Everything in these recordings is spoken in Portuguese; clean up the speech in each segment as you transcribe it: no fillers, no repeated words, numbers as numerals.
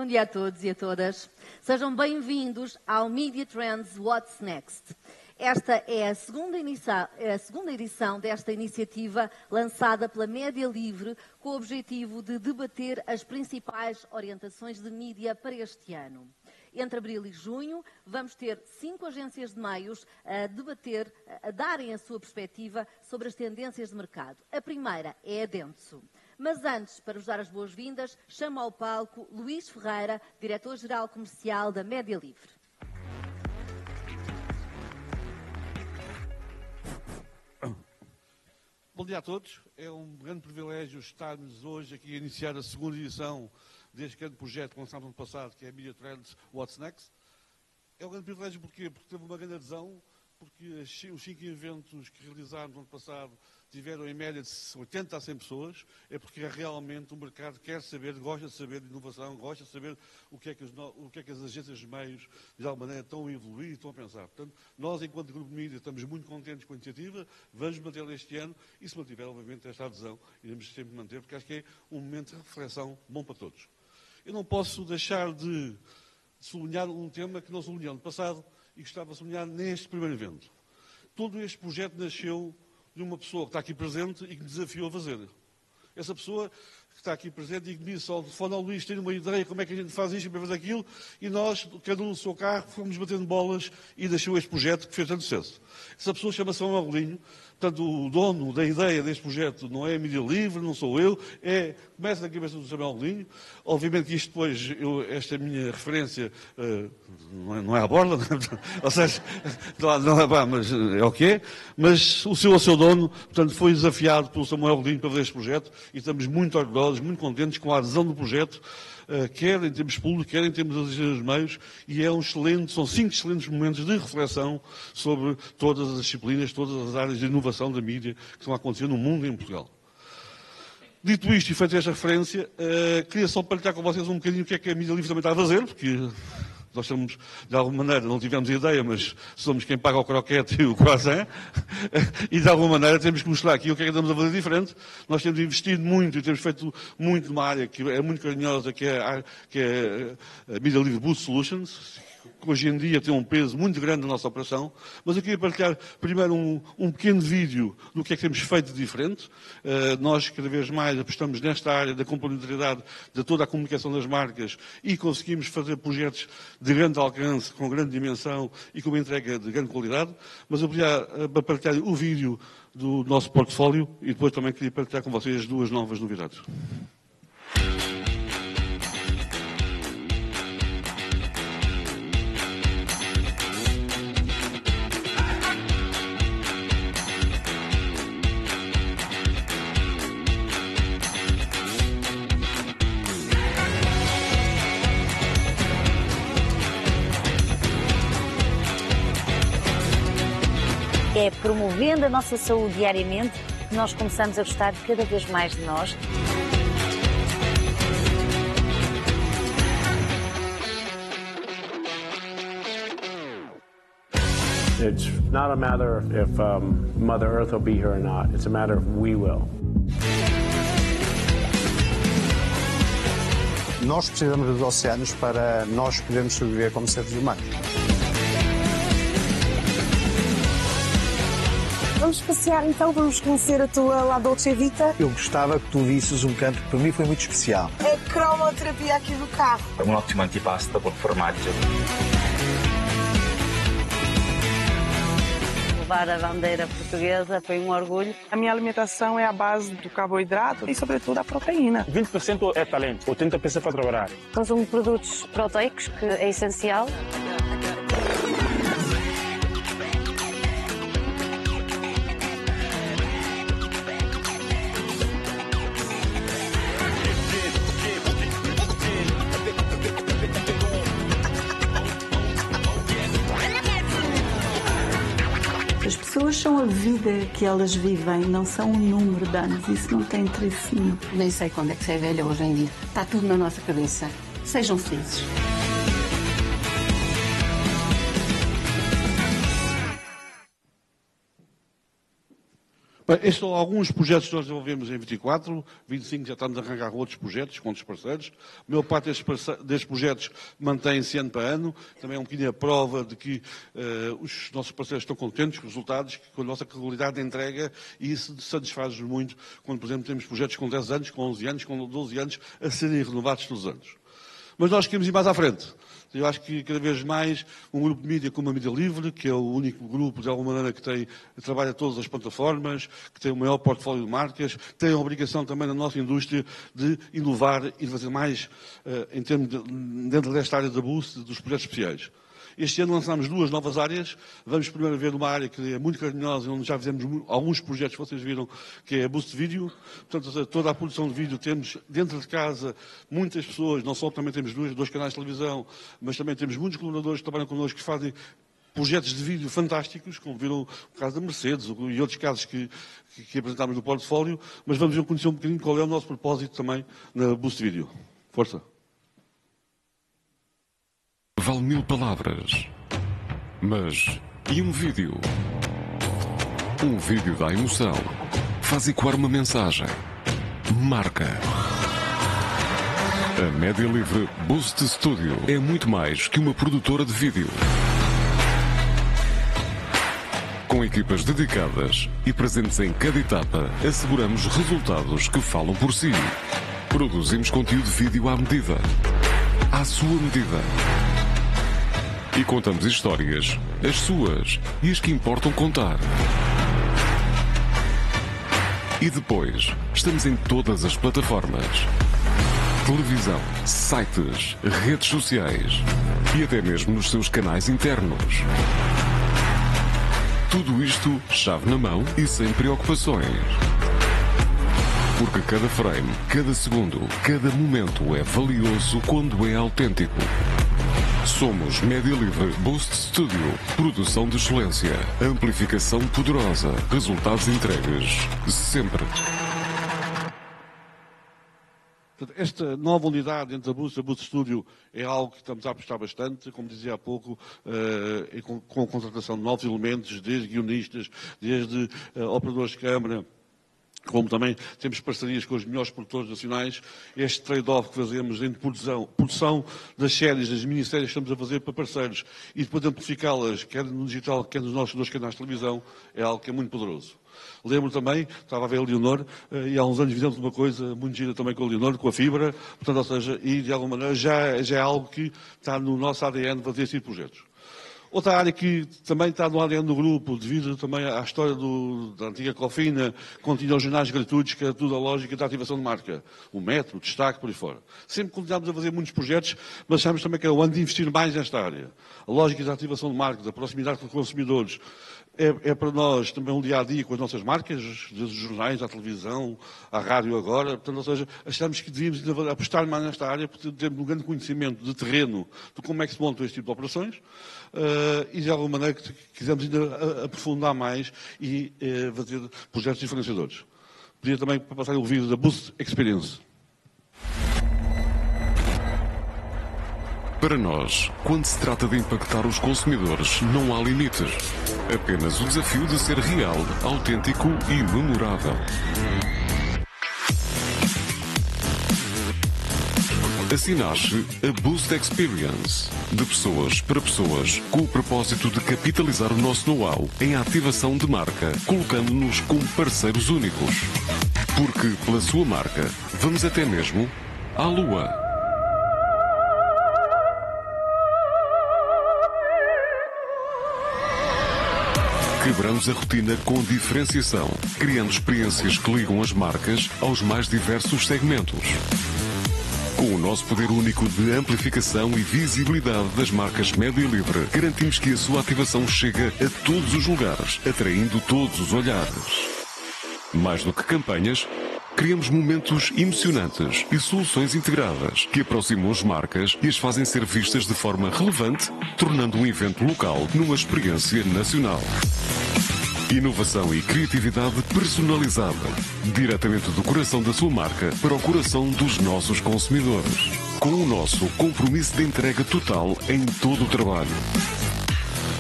Bom dia a todos e a todas. Sejam bem-vindos ao Media Trends What's Next. Esta é a segunda edição desta iniciativa lançada pela Média Livre com o objetivo de debater as principais orientações de mídia para este ano. Entre abril e junho, vamos ter 5 agências de meios a debater, a darem a sua perspectiva sobre as tendências de mercado. A primeira é a Dentsu. Mas antes, para vos dar as boas-vindas, chamo ao palco Luís Ferreira, Diretor-Geral Comercial da Média Livre. Bom dia a todos. É um grande privilégio estarmos hoje aqui a iniciar a segunda edição deste grande projeto que lançámos no ano passado, que é a Media Trends What's Next. É um grande privilégio porquê? Porque teve uma grande adesão, porque os 5 eventos que realizámos no ano passado tiveram em média de 80 a 100 pessoas, é porque realmente o mercado quer saber, gosta de saber de inovação, gosta de saber o que é que as agências de meios, de alguma maneira, estão a evoluir e estão a pensar. Portanto, nós, enquanto grupo de mídia, estamos muito contentes com a iniciativa, vamos mantê-la este ano e, se mantiver, obviamente, esta adesão, iremos sempre manter, porque acho que é um momento de reflexão bom para todos. Eu não posso deixar de sublinhar um tema que não sublinhei no passado e gostava de sublinhar neste primeiro evento. Todo este projeto nasceu de uma pessoa que está aqui presente e que me desafiou a fazer. Essa pessoa que está aqui presente e que me disse ao telefone: Luís, tenho uma ideia, como é que a gente faz isto e para fazer aquilo, e nós, cada um no seu carro, fomos batendo bolas e deixou este projeto que fez tanto sucesso. Essa pessoa chama-se Samuel Rolinho. Portanto, o dono da ideia deste projeto não é a Mídia Livre, não sou eu, começa na cabeça do Samuel Rolinho. Obviamente que isto depois, esta minha referência não é à borda, ou seja, não é, mas é o que é, mas o seu dono, portanto, foi desafiado pelo Samuel Rolinho para fazer este projeto e estamos muito orgulhosos, muito contentes com a adesão do projeto, quer em termos públicos, quer em termos das agências de meios, e são 5 excelentes momentos de reflexão sobre todas as disciplinas, todas as áreas de inovação da mídia que estão a acontecer no mundo e em Portugal. Dito isto e feita esta referência, queria só partilhar com vocês um bocadinho o que é que a Mídia Livre também está a fazer, porque nós somos, de alguma maneira, não tivemos ideia, mas somos quem paga o croquete e o croissant, e de alguma maneira temos que mostrar aqui o que é que estamos a fazer diferente. Nós temos investido muito e temos feito muito numa área que é muito carinhosa, que é a Media Livre Boost Solutions, que hoje em dia tem um peso muito grande na nossa operação, mas eu queria partilhar primeiro um pequeno vídeo do que é que temos feito de diferente. Nós cada vez mais apostamos nesta área da complementariedade de toda a comunicação das marcas e conseguimos fazer projetos de grande alcance, com grande dimensão e com uma entrega de grande qualidade, mas eu queria partilhar o vídeo do nosso portfólio e depois também queria partilhar com vocês 2 novas novidades. É promovendo a nossa saúde diariamente que nós começamos a gostar cada vez mais de nós. It's not a matter if Mother Earth will be here or not. It's a matter of we will. Nós precisamos dos oceanos para nós podermos sobreviver como seres humanos. Vamos passear então, vamos conhecer a tua La Dolce Vita. Eu gostava que tu visses um canto que para mim foi muito especial. A cromoterapia aqui do carro. Un ottimo antipasto con formaggio. Levar a bandeira portuguesa foi um orgulho. A minha alimentação é a base do carboidrato e, sobretudo, a proteína. 20% é talento, 80% para trabalhar. Consumo de produtos proteicos, que é essencial. As pessoas são a vida que elas vivem, não são um número de anos. Isso não tem interesse nenhum. Nem sei quando é que se é velha hoje em dia. Está tudo na nossa cabeça. Sejam felizes. Bem, estes são alguns projetos que nós desenvolvemos em 24, 25 já estamos a arrancar com outros projetos, com outros parceiros. A maior parte destes projetos mantém-se ano para ano. Também é um bocadinho a prova de que os nossos parceiros estão contentes com os resultados, com a nossa qualidade de entrega, e isso satisfaz-nos muito quando, por exemplo, temos projetos com 10 anos, com 11 anos, com 12 anos, a serem renovados todos os anos. Mas nós queremos ir mais à frente. Eu acho que cada vez mais um grupo de mídia como a Mídia Livre, que é o único grupo, de alguma maneira, que trabalha todas as plataformas, que tem o maior portfólio de marcas, tem a obrigação também na nossa indústria de inovar e de fazer mais dentro desta área da Boost, dos projetos especiais. Este ano lançámos 2 novas áreas. Vamos primeiro ver uma área que é muito carinhosa, onde já fizemos alguns projetos, vocês viram, que é a Boost Vídeo. Portanto, toda a produção de vídeo temos dentro de casa muitas pessoas, não só também temos 2 canais de televisão, mas também temos muitos colaboradores que trabalham connosco, que fazem projetos de vídeo fantásticos, como viram o caso da Mercedes e outros casos que apresentámos no portfólio, mas vamos conhecer um bocadinho qual é o nosso propósito também na Boost Vídeo. Força! Vale 1000 palavras. Mas e um vídeo? Um vídeo dá emoção. Faz ecoar uma mensagem. Marca. A Média Livre Boost Studio é muito mais que uma produtora de vídeo. Com equipas dedicadas e presentes em cada etapa, asseguramos resultados que falam por si. Produzimos conteúdo de vídeo à medida. À sua medida. E contamos histórias, as suas e as que importam contar. E depois, estamos em todas as plataformas. Televisão, sites, redes sociais e até mesmo nos seus canais internos. Tudo isto, chave na mão e sem preocupações. Porque cada frame, cada segundo, cada momento é valioso quando é autêntico. Somos Média Livre Boost Studio. Produção de excelência. Amplificação poderosa. Resultados entregues. Sempre. Esta nova unidade dentro da Boost Studio é algo que estamos a apostar bastante, como dizia há pouco, com a contratação de novos elementos, desde guionistas, desde operadores de câmara, como também temos parcerias com os melhores produtores nacionais. Este trade-off que fazemos entre produção das séries, das minisséries que estamos a fazer para parceiros e depois amplificá-las, quer no digital, quer nos nossos 2 canais de televisão, é algo que é muito poderoso. Lembro também, estava a ver a Leonor, e há uns anos fizemos uma coisa muito gira também com a Leonor, com a fibra, portanto, ou seja, e de alguma maneira já é algo que está no nosso ADN fazer esse tipo de projetos. Outra área que também está no ADN do grupo, devido também à história da antiga Cofina, quando tinha os jornais gratuitos, que era tudo a lógica da ativação de marca. O método, o destaque, por aí fora. Sempre continuámos a fazer muitos projetos, mas achamos também que era o ano de investir mais nesta área. A lógica da ativação de marca, da proximidade com os consumidores, é para nós também um dia-a-dia com as nossas marcas, desde os jornais, à televisão, à rádio agora. Portanto, ou seja, achamos que devíamos apostar mais nesta área, porque temos um grande conhecimento de terreno, de como é que se montam este tipo de operações, e de alguma maneira que quisemos ainda aprofundar mais e fazer projetos diferenciadores. Podia também passar o vídeo da Boost Experience. Para nós, quando se trata de impactar os consumidores, não há limites. Apenas o desafio de ser real, autêntico e memorável. Assim nasce a Boost Experience. De pessoas para pessoas, com o propósito de capitalizar o nosso know-how em ativação de marca, colocando-nos como parceiros únicos. Porque, pela sua marca, vamos até mesmo à Lua. Quebramos a rotina com diferenciação, criando experiências que ligam as marcas aos mais diversos segmentos. Com o nosso poder único de amplificação e visibilidade das marcas Média Livre, garantimos que a sua ativação chega a todos os lugares, atraindo todos os olhares. Mais do que campanhas, criamos momentos emocionantes e soluções integradas que aproximam as marcas e as fazem ser vistas de forma relevante, tornando um evento local numa experiência nacional. Inovação e criatividade personalizada, diretamente do coração da sua marca para o coração dos nossos consumidores. Com o nosso compromisso de entrega total em todo o trabalho.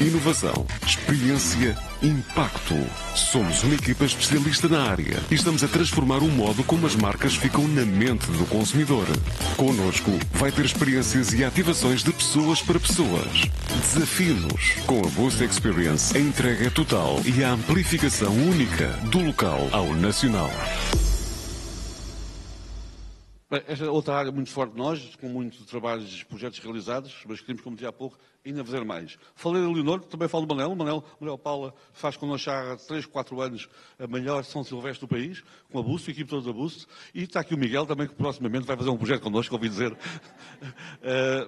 Inovação, experiência Impacto. Somos uma equipa especialista na área e estamos a transformar o modo como as marcas ficam na mente do consumidor. Connosco vai ter experiências e ativações de pessoas para pessoas. Desafie-nos. Com a Boost Experience, a entrega é total e a amplificação única do local ao nacional. Esta é outra área muito forte de nós, com muitos trabalhos e projetos realizados, mas queremos, como dizia há pouco, ainda fazer mais. Falei da Leonor, também falo do Manel. O Manel Paula faz connosco há 3, 4 anos a melhor São Silvestre do país, com a Boost, a equipe toda da Boost. E está aqui o Miguel também, que proximamente vai fazer um projeto connosco, ouvi dizer.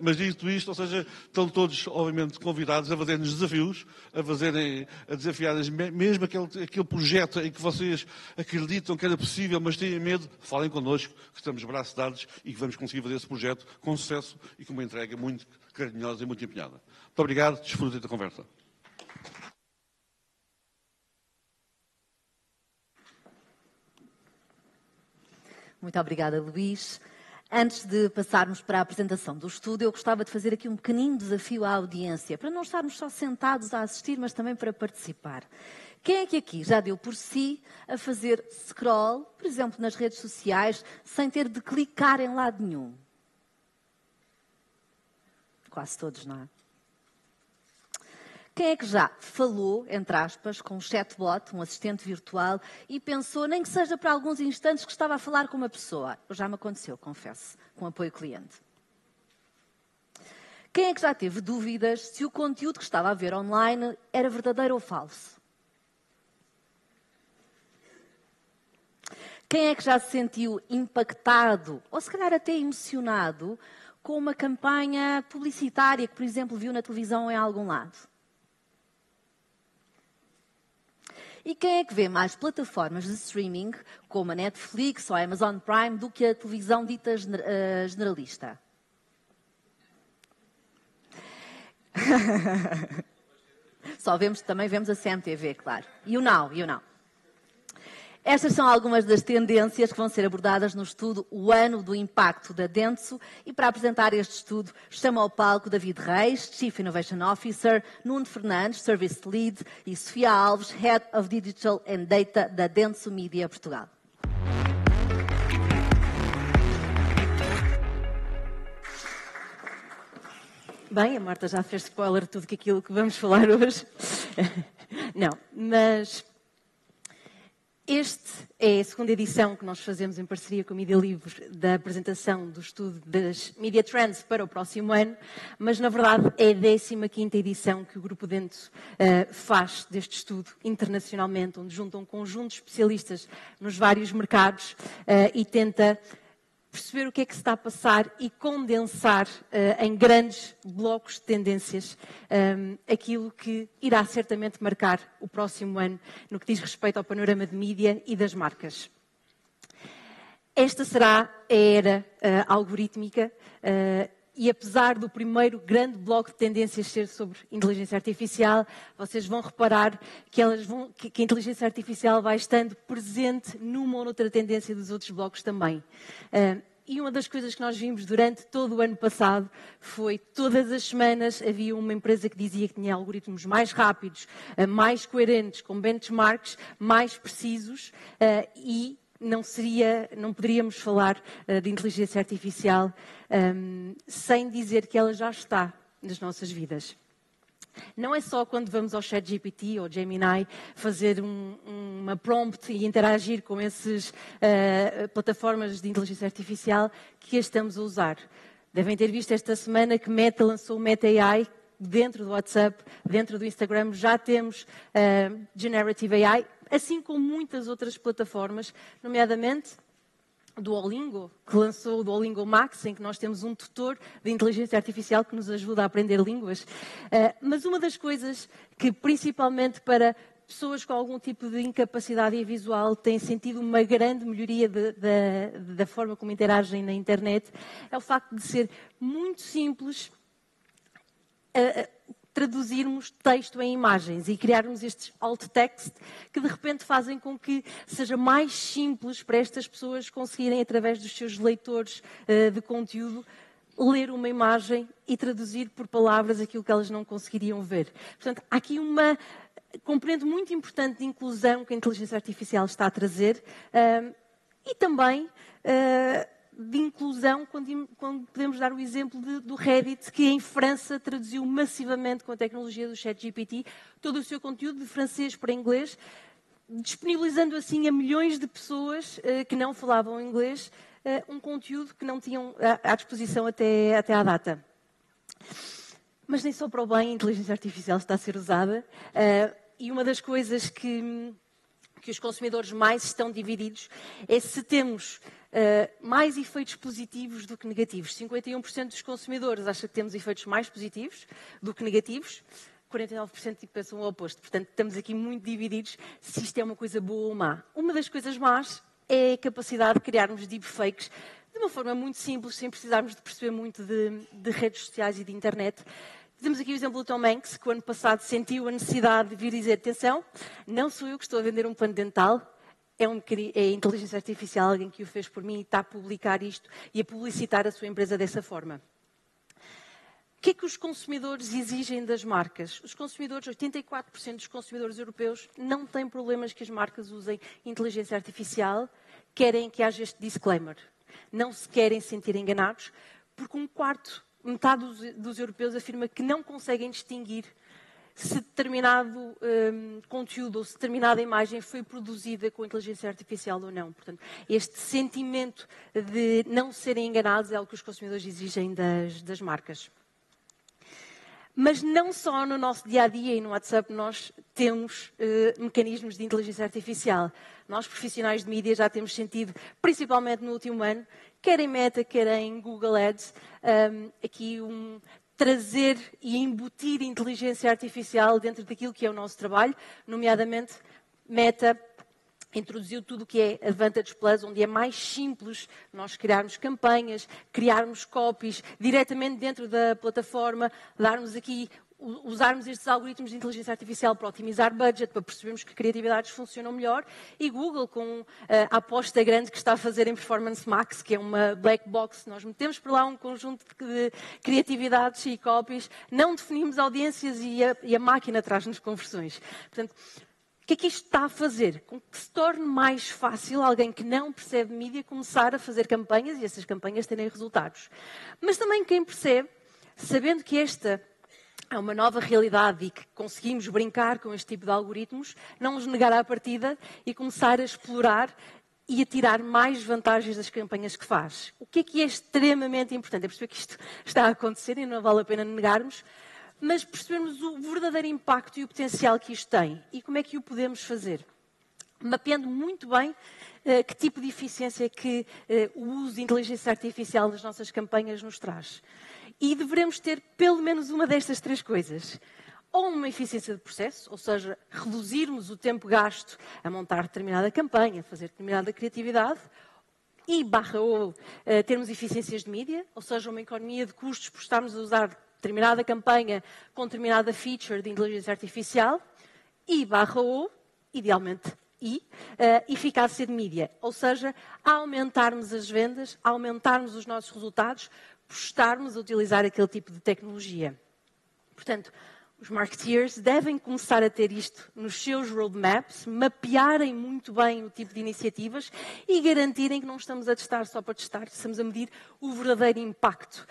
Mas dito isto, ou seja, estão todos, obviamente, convidados a fazerem desafios, a desafiarem mesmo aquele projeto em que vocês acreditam que era possível, mas têm medo, falem connosco, que estamos braços dados e que vamos conseguir fazer esse projeto com sucesso e com uma entrega muito carinhosa e muito empenhada. Muito obrigado, desfrutem da conversa. Muito obrigada, Luís. Antes de passarmos para a apresentação do estudo, eu gostava de fazer aqui um pequenino desafio à audiência, para não estarmos só sentados a assistir, mas também para participar. Quem é que aqui já deu por si a fazer scroll, por exemplo, nas redes sociais, sem ter de clicar em lado nenhum? Quase todos, não é? Quem é que já falou, entre aspas, com um chatbot, um assistente virtual, e pensou, nem que seja para alguns instantes, que estava a falar com uma pessoa? Já me aconteceu, confesso, com apoio cliente. Quem é que já teve dúvidas se o conteúdo que estava a ver online era verdadeiro ou falso? Quem é que já se sentiu impactado, ou se calhar até emocionado, com uma campanha publicitária que, por exemplo, viu na televisão em algum lado? E quem é que vê mais plataformas de streaming, como a Netflix ou a Amazon Prime, do que a televisão dita generalista? Também vemos a CMTV, claro. E o Now. Estas são algumas das tendências que vão ser abordadas no estudo O Ano do Impacto da Dentsu. E para apresentar este estudo, chamo ao palco David Reis, Chief Innovation Officer, Nuno Fernandes, Service Lead, e Sofia Alves, Head of Digital and Data da Dentsu Media Portugal. Bem, a Marta já fez spoiler de tudo aquilo que vamos falar hoje. Não, mas... Esta é a segunda edição que nós fazemos em parceria com a Mídia Livre da apresentação do estudo das Media Trends para o próximo ano, mas na verdade é a 15ª edição que o Grupo Dentsu faz deste estudo internacionalmente, onde junta um conjunto de especialistas nos vários mercados e tenta perceber o que é que se está a passar e condensar em grandes blocos de tendências aquilo que irá certamente marcar o próximo ano no que diz respeito ao panorama de mídia e das marcas. Esta será a era algorítmica e apesar do primeiro grande bloco de tendências ser sobre inteligência artificial, vocês vão reparar que a inteligência artificial vai estando presente numa ou noutra tendência dos outros blocos também. E uma das coisas que nós vimos durante todo o ano passado foi, todas as semanas, havia uma empresa que dizia que tinha algoritmos mais rápidos, mais coerentes, com benchmarks mais precisos e não poderíamos falar de inteligência artificial sem dizer que ela já está nas nossas vidas. Não é só quando vamos ao ChatGPT ou Gemini fazer uma prompt e interagir com essas plataformas de inteligência artificial que as estamos a usar. Devem ter visto esta semana que Meta lançou o Meta AI dentro do WhatsApp, dentro do Instagram. Já temos Generative AI, assim como muitas outras plataformas, nomeadamente Duolingo, que lançou o Duolingo Max, em que nós temos um tutor de inteligência artificial que nos ajuda a aprender línguas. Mas uma das coisas que, principalmente para pessoas com algum tipo de incapacidade visual, têm sentido uma grande melhoria da forma como interagem na internet, é o facto de ser muito simples traduzirmos texto em imagens e criarmos estes alt text que de repente fazem com que seja mais simples para estas pessoas conseguirem, através dos seus leitores de conteúdo, ler uma imagem e traduzir por palavras aquilo que elas não conseguiriam ver. Portanto, há aqui uma componente muito importante de inclusão que a inteligência artificial está a trazer e também de inclusão quando podemos dar o exemplo do Reddit, que em França traduziu massivamente com a tecnologia do ChatGPT todo o seu conteúdo de francês para inglês, disponibilizando assim a milhões de pessoas que não falavam inglês um conteúdo que não tinham à disposição até à data. Mas nem só para o bem a inteligência artificial está a ser usada e uma das coisas que os consumidores mais estão divididos é se temos mais efeitos positivos do que negativos. 51% dos consumidores acham que temos efeitos mais positivos do que negativos. 49% pensam o oposto. Portanto, estamos aqui muito divididos se isto é uma coisa boa ou má. Uma das coisas más é a capacidade de criarmos deepfakes de uma forma muito simples, sem precisarmos de perceber muito de redes sociais e de internet. Temos aqui o exemplo do Tom Hanks, que o ano passado sentiu a necessidade de vir dizer: atenção, não sou eu que estou a vender um plano dental, é a inteligência artificial, alguém que o fez por mim e está a publicar isto e a publicitar a sua empresa dessa forma. O que é que os consumidores exigem das marcas? Os consumidores, 84% dos consumidores europeus não têm problemas que as marcas usem inteligência artificial, querem que haja este disclaimer. Não se querem sentir enganados, porque metade dos europeus afirma que não conseguem distinguir se determinado conteúdo ou se determinada imagem foi produzida com inteligência artificial ou não. Portanto, este sentimento de não serem enganados é algo que os consumidores exigem das marcas. Mas não só no nosso dia-a-dia e no WhatsApp nós temos mecanismos de inteligência artificial. Nós, profissionais de mídia, já temos sentido, principalmente no último ano, quer em Meta, quer em Google Ads, aqui trazer e embutir inteligência artificial dentro daquilo que é o nosso trabalho, nomeadamente Meta introduziu tudo o que é Advantage Plus, onde é mais simples nós criarmos campanhas, criarmos copies diretamente dentro da plataforma, usarmos estes algoritmos de inteligência artificial para otimizar budget, para percebermos que criatividades funcionam melhor, e Google com a aposta grande que está a fazer em Performance Max, que é uma black box, nós metemos por lá um conjunto de criatividades e copies, não definimos audiências e a máquina traz-nos conversões. Portanto, o que é que isto está a fazer? Com que se torne mais fácil alguém que não percebe mídia começar a fazer campanhas e essas campanhas terem resultados. Mas também quem percebe, sabendo que esta é uma nova realidade e que conseguimos brincar com este tipo de algoritmos, não os negar à partida e começar a explorar e a tirar mais vantagens das campanhas que faz. O que é extremamente importante? É perceber que isto está a acontecer e não vale a pena negarmos, mas percebermos o verdadeiro impacto e o potencial que isto tem e como é que o podemos fazer. Mapeando muito bem que tipo de eficiência que o uso de inteligência artificial nas nossas campanhas nos traz. E devemos ter pelo menos uma destas três coisas. Ou uma eficiência de processo, ou seja, reduzirmos o tempo gasto a montar determinada campanha, fazer determinada criatividade, ou termos eficiências de mídia, ou seja, uma economia de custos por estarmos a usar determinada campanha com determinada feature de inteligência artificial, ou, idealmente, eficácia de mídia, ou seja, aumentarmos as vendas, aumentarmos os nossos resultados, por estarmos a utilizar aquele tipo de tecnologia. Portanto, os marketeers devem começar a ter isto nos seus roadmaps, mapearem muito bem o tipo de iniciativas e garantirem que não estamos a testar só para testar, estamos a medir o verdadeiro impacto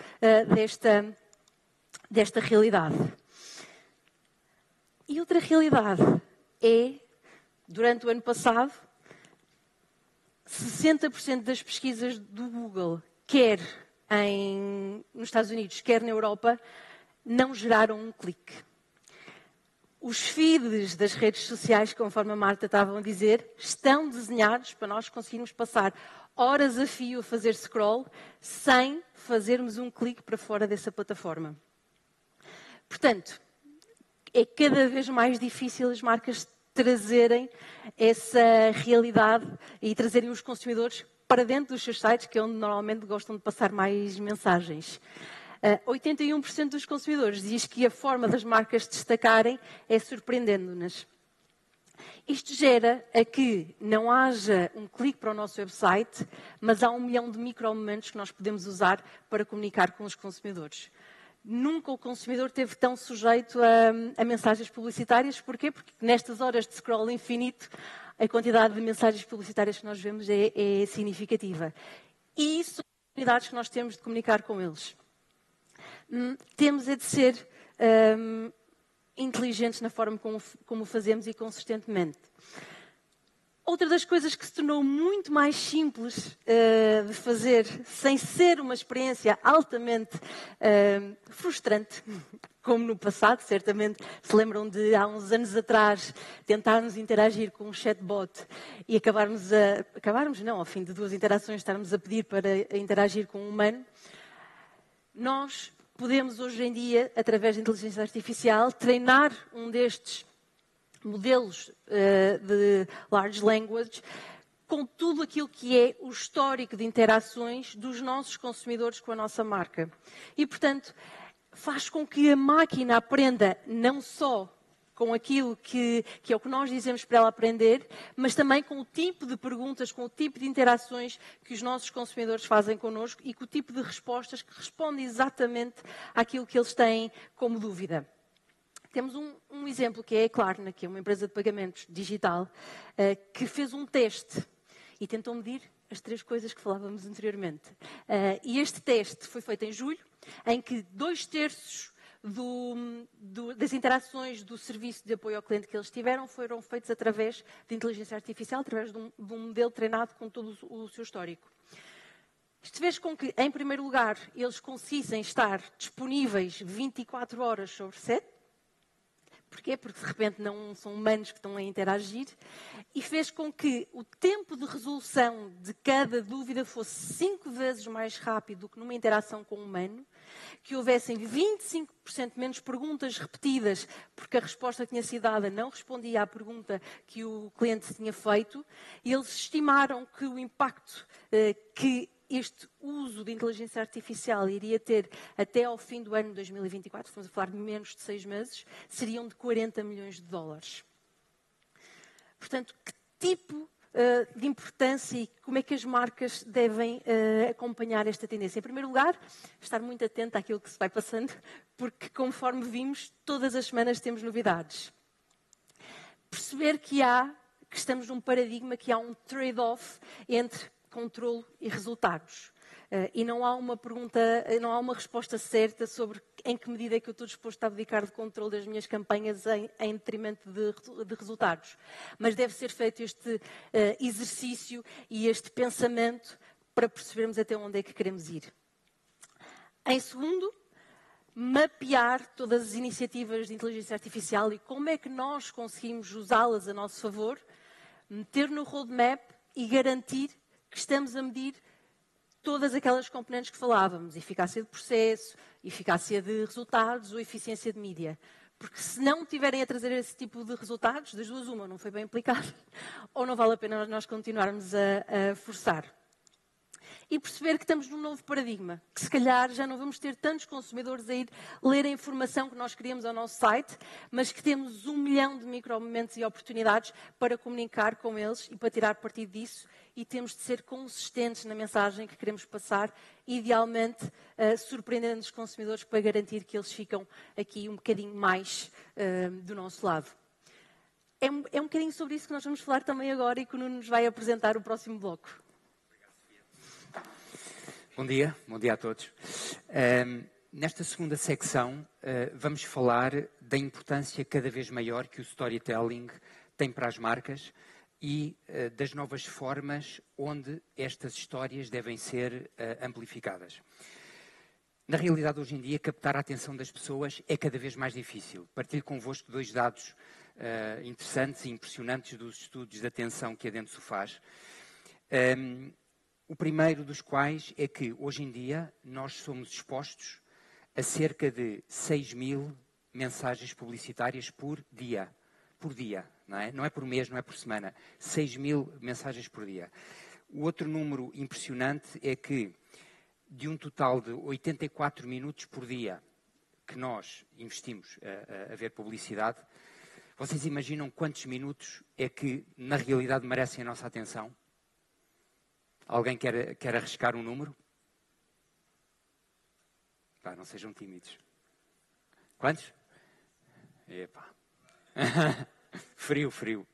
desta realidade. E outra realidade é, durante o ano passado, 60% das pesquisas do Google, quer nos Estados Unidos, quer na Europa, não geraram um clique. Os feeds das redes sociais, conforme a Marta estava a dizer, estão desenhados para nós conseguirmos passar horas a fio a fazer scroll sem fazermos um clique para fora dessa plataforma. Portanto, é cada vez mais difícil as marcas trazerem essa realidade e trazerem os consumidores para dentro dos seus sites, que é onde normalmente gostam de passar mais mensagens. 81% dos consumidores diz que a forma das marcas destacarem é surpreendendo-nas. Isto gera a que não haja um clique para o nosso website, mas há 1 milhão de micromomentos que nós podemos usar para comunicar com os consumidores. Nunca o consumidor esteve tão sujeito a mensagens publicitárias. Porquê? Porque nestas horas de scroll infinito, a quantidade de mensagens publicitárias que nós vemos é significativa. E isso são as oportunidades que nós temos de comunicar com eles. Temos de ser inteligentes na forma como o fazemos e consistentemente. Outra das coisas que se tornou muito mais simples de fazer, sem ser uma experiência altamente frustrante, como no passado, certamente se lembram de, há uns anos atrás, tentarmos interagir com um chatbot e ao fim de 2 interações, estarmos a pedir para interagir com um humano. Nós podemos, hoje em dia, através da inteligência artificial, treinar um destes modelos de large language com tudo aquilo que é o histórico de interações dos nossos consumidores com a nossa marca. E, portanto, faz com que a máquina aprenda não só com aquilo que é o que nós dizemos para ela aprender, mas também com o tipo de perguntas, com o tipo de interações que os nossos consumidores fazem connosco e com o tipo de respostas que respondem exatamente àquilo que eles têm como dúvida. Temos um exemplo que é a Klarna, que é uma empresa de pagamentos digital, que fez um teste e tentou medir as 3 coisas que falávamos anteriormente. E este teste foi feito em julho, em que 2/3 das interações do serviço de apoio ao cliente que eles tiveram foram feitas através de inteligência artificial, através de um modelo treinado com todo o seu histórico. Isto fez com que, em primeiro lugar, eles conseguissem estar disponíveis 24 horas sobre 7. Porquê? Porque, de repente, não são humanos que estão a interagir. E fez com que o tempo de resolução de cada dúvida fosse 5 vezes mais rápido do que numa interação com um humano, que houvessem 25% menos perguntas repetidas, porque a resposta que tinha sido dada não respondia à pergunta que o cliente tinha feito. E eles estimaram que o impacto que este uso de inteligência artificial iria ter até ao fim do ano de 2024, estamos a falar de menos de 6 meses, seriam de 40 milhões de dólares. Portanto, que tipo de importância e como é que as marcas devem acompanhar esta tendência? Em primeiro lugar, estar muito atento àquilo que se vai passando, porque, conforme vimos, todas as semanas temos novidades. Perceber que estamos num paradigma, que há um trade-off entre controle e resultados. E não há uma resposta certa sobre em que medida é que eu estou disposto a abdicar de controle das minhas campanhas em detrimento de resultados. Mas deve ser feito este exercício e este pensamento para percebermos até onde é que queremos ir. Em segundo, mapear todas as iniciativas de inteligência artificial e como é que nós conseguimos usá-las a nosso favor, meter no roadmap e garantir que estamos a medir todas aquelas componentes que falávamos, eficácia de processo, eficácia de resultados ou eficiência de mídia. Porque se não tiverem a trazer esse tipo de resultados, das duas uma, não foi bem aplicado, ou não vale a pena nós continuarmos a forçar. E perceber que estamos num novo paradigma, que se calhar já não vamos ter tantos consumidores a ir ler a informação que nós queríamos ao nosso site, mas que temos 1 milhão de micromomentos e oportunidades para comunicar com eles e para tirar partido disso, e temos de ser consistentes na mensagem que queremos passar, idealmente surpreendendo os consumidores para garantir que eles ficam aqui um bocadinho mais do nosso lado. É um bocadinho sobre isso que nós vamos falar também agora e que o Nuno nos vai apresentar o próximo bloco. Bom dia a todos. Nesta segunda secção vamos falar da importância cada vez maior que o storytelling tem para as marcas e das novas formas onde estas histórias devem ser amplificadas. Na realidade, hoje em dia, captar a atenção das pessoas é cada vez mais difícil. Partilho convosco 2 dados interessantes e impressionantes dos estudos de atenção que a Dentsu faz. O primeiro dos quais é que, hoje em dia, nós somos expostos a cerca de 6.000 mensagens publicitárias por dia. Por dia, não é? Não é por mês, não é por semana. 6.000 mensagens por dia. O outro número impressionante é que, de um total de 84 minutos por dia que nós investimos a ver publicidade, vocês imaginam quantos minutos é que, na realidade, merecem a nossa atenção? Alguém quer arriscar um número? Não sejam tímidos. Quantos? Epá. Frio.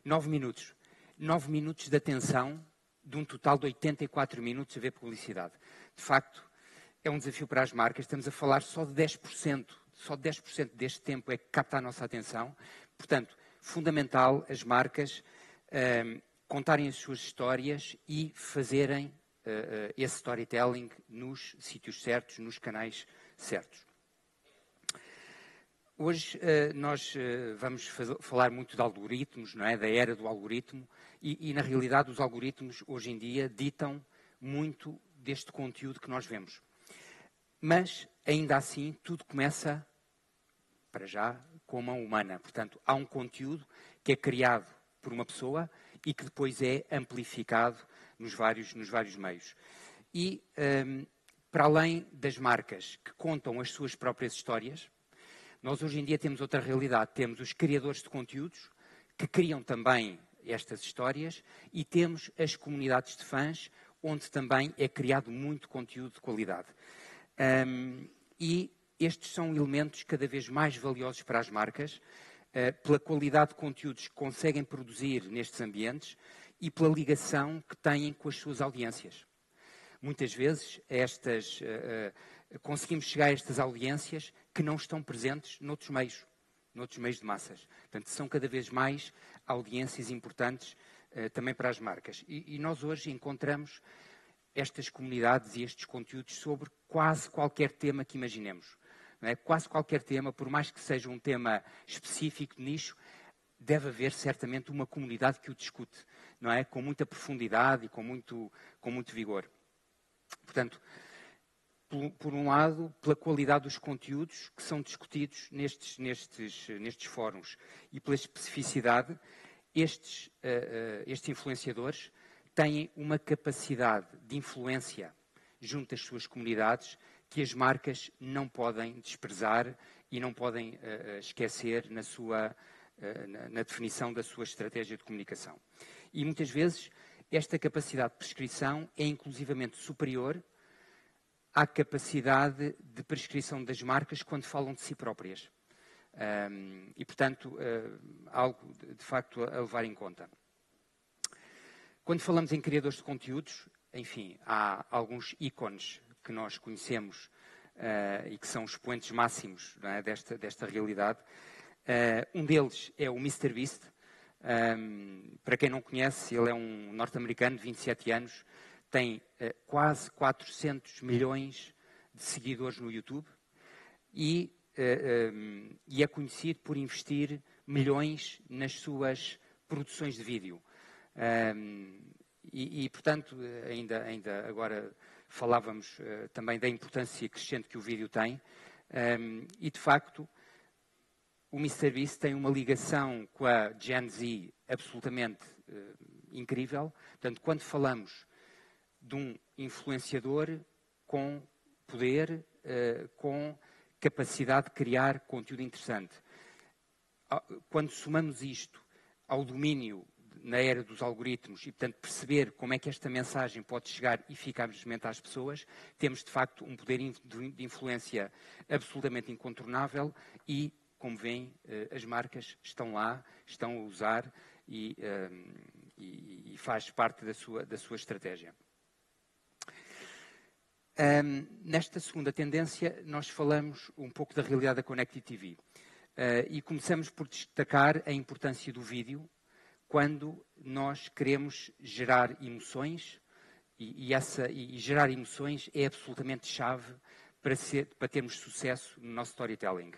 9 minutos. 9 minutos de atenção de um total de 84 minutos a ver publicidade. De facto, é um desafio para as marcas. Estamos a falar só de 10%. Só 10% deste tempo é que capta a nossa atenção. Portanto, fundamental as marcas contarem as suas histórias e fazerem esse storytelling nos sítios certos, nos canais certos. Hoje nós vamos falar muito de algoritmos, não é? Da era do algoritmo, e na realidade os algoritmos hoje em dia ditam muito deste conteúdo que nós vemos. Mas, ainda assim, tudo começa, para já, com a mão humana. Portanto, há um conteúdo que é criado por uma pessoa e que depois é amplificado nos vários meios. E, para além das marcas que contam as suas próprias histórias, nós hoje em dia temos outra realidade. Temos os criadores de conteúdos que criam também estas histórias e temos as comunidades de fãs, onde também é criado muito conteúdo de qualidade. E estes são elementos cada vez mais valiosos para as marcas, pela qualidade de conteúdos que conseguem produzir nestes ambientes e pela ligação que têm com as suas audiências. Muitas vezes conseguimos chegar a estas audiências que não estão presentes noutros meios de massas. Portanto, são cada vez mais audiências importantes também para as marcas. E nós hoje encontramos estas comunidades e estes conteúdos sobre quase qualquer tema que imaginemos. Não é? Quase qualquer tema, por mais que seja um tema específico de nicho, deve haver certamente uma comunidade que o discute, não é? Com muita profundidade e com muito vigor. Portanto, por um lado, pela qualidade dos conteúdos que são discutidos nestes fóruns e pela especificidade, estes influenciadores têm uma capacidade de influência junto das suas comunidades que as marcas não podem desprezar e não podem esquecer na definição da sua estratégia de comunicação. E muitas vezes esta capacidade de prescrição é inclusivamente superior à capacidade de prescrição das marcas quando falam de si próprias. E, portanto, algo de facto a levar em conta. Quando falamos em criadores de conteúdos, enfim, há alguns ícones que nós conhecemos e que são expoentes máximos, não é, desta realidade. Um deles é o MrBeast. Para quem não conhece, ele é um norte-americano de 27 anos, tem quase 400 milhões de seguidores no YouTube e é conhecido por investir milhões nas suas produções de vídeo. Portanto, ainda agora falávamos também da importância crescente que o vídeo tem e, de facto, o MrBeast tem uma ligação com a Gen Z absolutamente incrível. Portanto, quando falamos de um influenciador com poder, com capacidade de criar conteúdo interessante, quando somamos isto ao domínio na era dos algoritmos e, portanto, perceber como é que esta mensagem pode chegar eficazmente às pessoas, temos, de facto, um poder de influência absolutamente incontornável e, como veem, as marcas estão lá, estão a usar e faz parte da sua estratégia. Nesta segunda tendência, nós falamos um pouco da realidade da Connected TV e começamos por destacar a importância do vídeo quando nós queremos gerar emoções e gerar emoções é absolutamente chave para termos sucesso no nosso storytelling.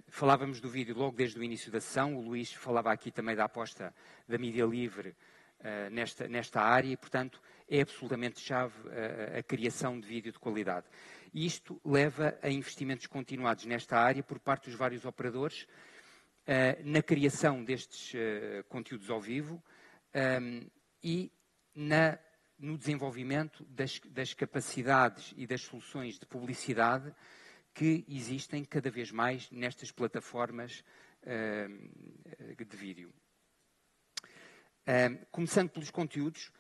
Falávamos do vídeo logo desde o início da sessão, o Luís falava aqui também da aposta da mídia livre nesta área e, portanto, é absolutamente chave a criação de vídeo de qualidade. E isto leva a investimentos continuados nesta área por parte dos vários operadores, na criação destes conteúdos ao vivo e no desenvolvimento das capacidades e das soluções de publicidade que existem cada vez mais nestas plataformas de vídeo. Começando pelos conteúdos,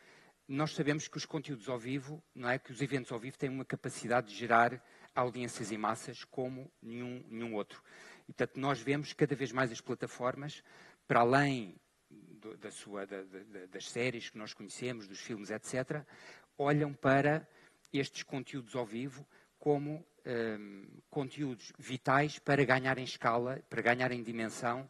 nós sabemos que os conteúdos ao vivo, não é, que os eventos ao vivo têm uma capacidade de gerar audiências em massas como nenhum outro. E, portanto, nós vemos cada vez mais as plataformas, para além das séries que nós conhecemos, dos filmes, etc., olham para estes conteúdos ao vivo como conteúdos vitais para ganharem escala, para ganharem dimensão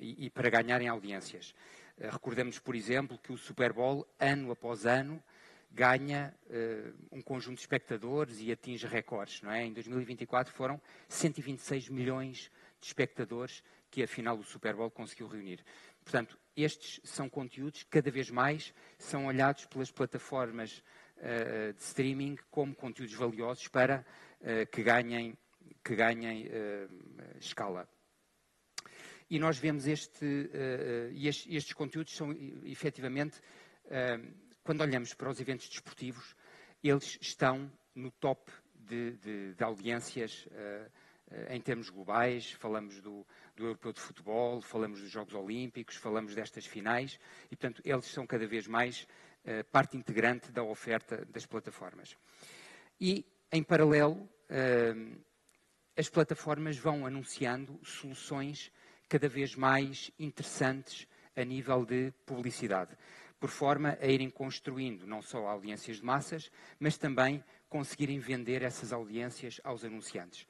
e para ganharem audiências. Recordemos, por exemplo, que o Super Bowl, ano após ano, ganha um conjunto de espectadores e atinge recordes, não é? Em 2024 foram 126 milhões de espectadores que, afinal, o Super Bowl conseguiu reunir. Portanto, estes são conteúdos que cada vez mais são olhados pelas plataformas de streaming como conteúdos valiosos para que ganhem escala. E nós vemos estes conteúdos são, efetivamente, quando olhamos para os eventos desportivos, eles estão no top de audiências em termos globais. Falamos do Europeu de Futebol, falamos dos Jogos Olímpicos, falamos destas finais e, portanto, eles são cada vez mais parte integrante da oferta das plataformas. E, em paralelo, as plataformas vão anunciando soluções cada vez mais interessantes a nível de publicidade, por forma a irem construindo não só audiências de massas, mas também conseguirem vender essas audiências aos anunciantes.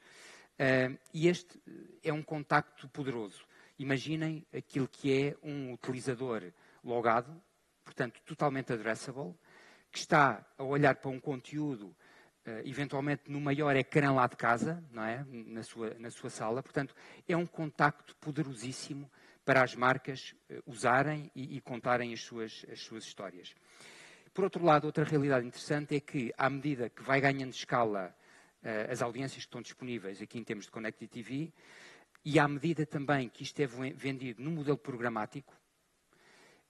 E este é um contacto poderoso. Imaginem aquilo que é um utilizador logado, portanto, totalmente addressable, que está a olhar para um conteúdo, eventualmente no maior ecrã lá de casa, não é? na sua sala. Portanto, é um contacto poderosíssimo para as marcas usarem e contarem as suas histórias. Por outro lado, outra realidade interessante é que, à medida que vai ganhando escala as audiências que estão disponíveis aqui em termos de Connected TV, e à medida também que isto é vendido no modelo programático,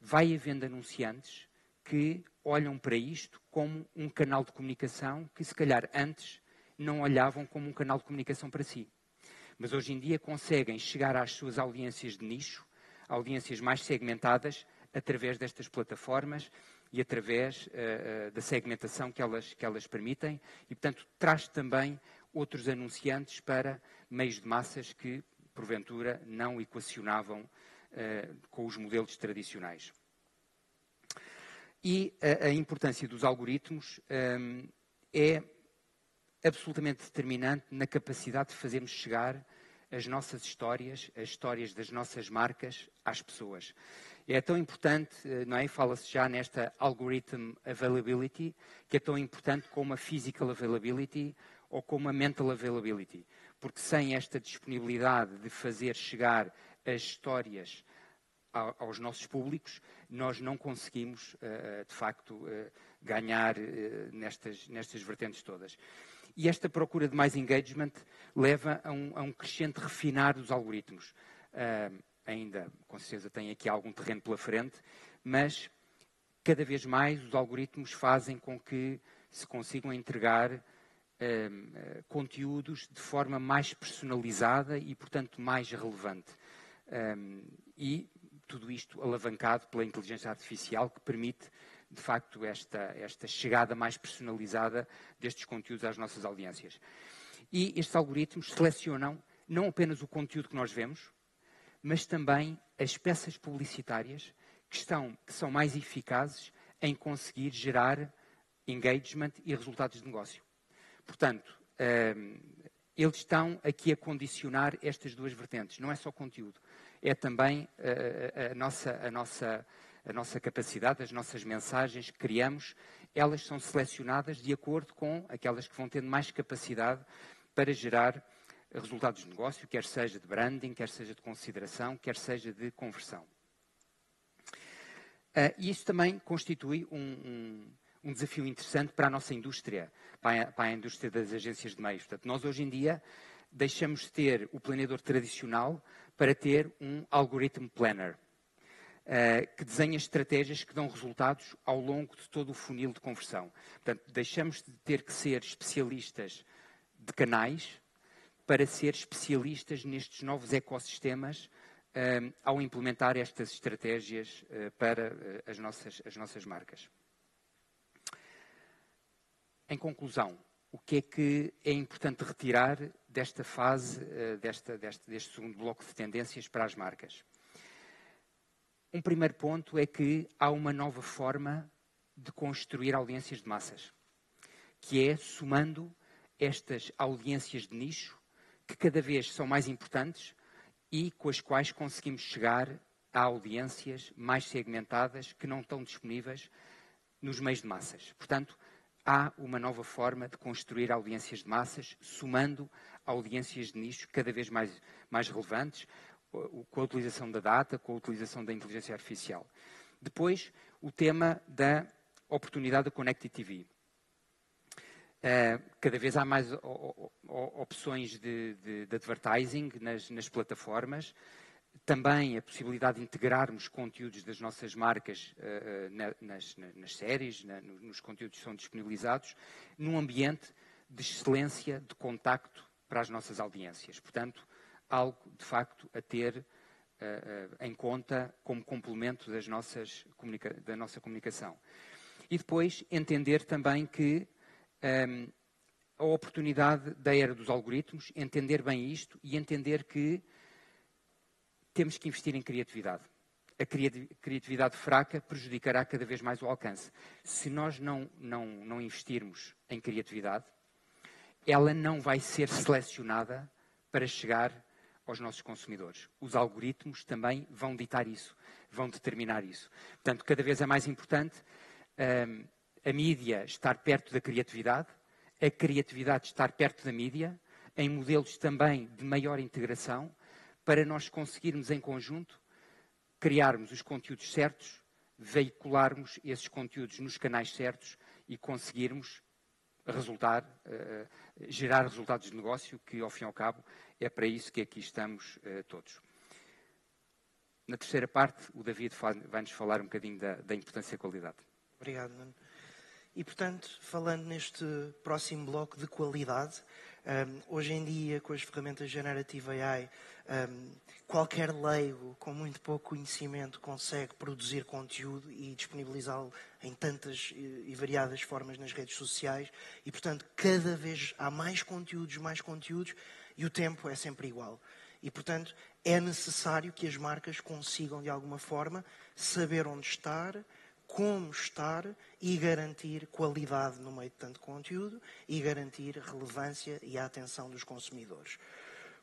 vai havendo anunciantes que olham para isto como um canal de comunicação que, se calhar, antes não olhavam como um canal de comunicação para si. Mas hoje em dia conseguem chegar às suas audiências de nicho, audiências mais segmentadas, através destas plataformas e através da segmentação que elas permitem. E, portanto, traz também outros anunciantes para meios de massas que, porventura, não equacionavam com os modelos tradicionais. E a importância dos algoritmos é absolutamente determinante na capacidade de fazermos chegar as nossas histórias, as histórias das nossas marcas às pessoas. É tão importante, não é? Fala-se já nesta algorithm availability, que é tão importante como a physical availability ou como a mental availability. Porque sem esta disponibilidade de fazer chegar as histórias aos nossos públicos, nós não conseguimos, de facto, ganhar nestas vertentes todas. E esta procura de mais engagement leva a um crescente refinar dos algoritmos. Ainda, com certeza, tem aqui algum terreno pela frente, mas cada vez mais os algoritmos fazem com que se consigam entregar conteúdos de forma mais personalizada e, portanto, mais relevante. E tudo isto alavancado pela inteligência artificial, que permite, de facto, esta chegada mais personalizada destes conteúdos às nossas audiências. E estes algoritmos selecionam não apenas o conteúdo que nós vemos, mas também as peças publicitárias que são mais eficazes em conseguir gerar engagement e resultados de negócio. Portanto, eles estão aqui a condicionar estas duas vertentes. Não é só conteúdo, é também a nossa capacidade, as nossas mensagens que criamos, elas são selecionadas de acordo com aquelas que vão tendo mais capacidade para gerar resultados de negócio, quer seja de branding, quer seja de consideração, quer seja de conversão. E isso também constitui um desafio interessante para a nossa indústria, para a indústria das agências de meios. Portanto, nós hoje em dia deixamos de ter o planeador tradicional para ter um algorithm planner, que desenha estratégias que dão resultados ao longo de todo o funil de conversão. Portanto, deixamos de ter que ser especialistas de canais para ser especialistas nestes novos ecossistemas ao implementar estas estratégias para as nossas marcas. Em conclusão, o que é que é importante retirar desta fase, deste segundo bloco de tendências para as marcas? Um primeiro ponto é que há uma nova forma de construir audiências de massas, que é somando estas audiências de nicho, que cada vez são mais importantes e com as quais conseguimos chegar a audiências mais segmentadas que não estão disponíveis nos meios de massas. Portanto, há uma nova forma de construir audiências de massas, somando audiências de nicho cada vez mais relevantes, com a utilização da data, com a utilização da inteligência artificial. Depois, o tema da oportunidade da Connected TV. Cada vez há mais opções de advertising nas plataformas. Também a possibilidade de integrarmos conteúdos das nossas marcas nas séries, nos conteúdos que são disponibilizados, num ambiente de excelência, de contacto para as nossas audiências. Portanto, algo, de facto, a ter em conta como complemento da nossa comunicação. E depois, entender também que a oportunidade da era dos algoritmos, entender bem isto e entender que temos que investir em criatividade. A criatividade fraca prejudicará cada vez mais o alcance. Se nós não investirmos em criatividade, ela não vai ser selecionada para chegar aos nossos consumidores. Os algoritmos também vão ditar isso, vão determinar isso. Portanto, cada vez é mais importante a mídia estar perto da criatividade, a criatividade estar perto da mídia, em modelos também de maior integração, para nós conseguirmos em conjunto criarmos os conteúdos certos, veicularmos esses conteúdos nos canais certos e conseguirmos gerar resultados de negócio, que ao fim e ao cabo é para isso que aqui estamos todos. Na terceira parte, o David vai-nos falar um bocadinho da importância da qualidade. Obrigado, Nuno. E, portanto, falando neste próximo bloco de qualidade, hoje em dia, com as ferramentas Generative AI, qualquer leigo com muito pouco conhecimento consegue produzir conteúdo e disponibilizá-lo em tantas e variadas formas nas redes sociais e, portanto, cada vez há mais conteúdos e o tempo é sempre igual. E, portanto, é necessário que as marcas consigam, de alguma forma, saber onde estar, como estar e garantir qualidade no meio de tanto conteúdo e garantir relevância e a atenção dos consumidores.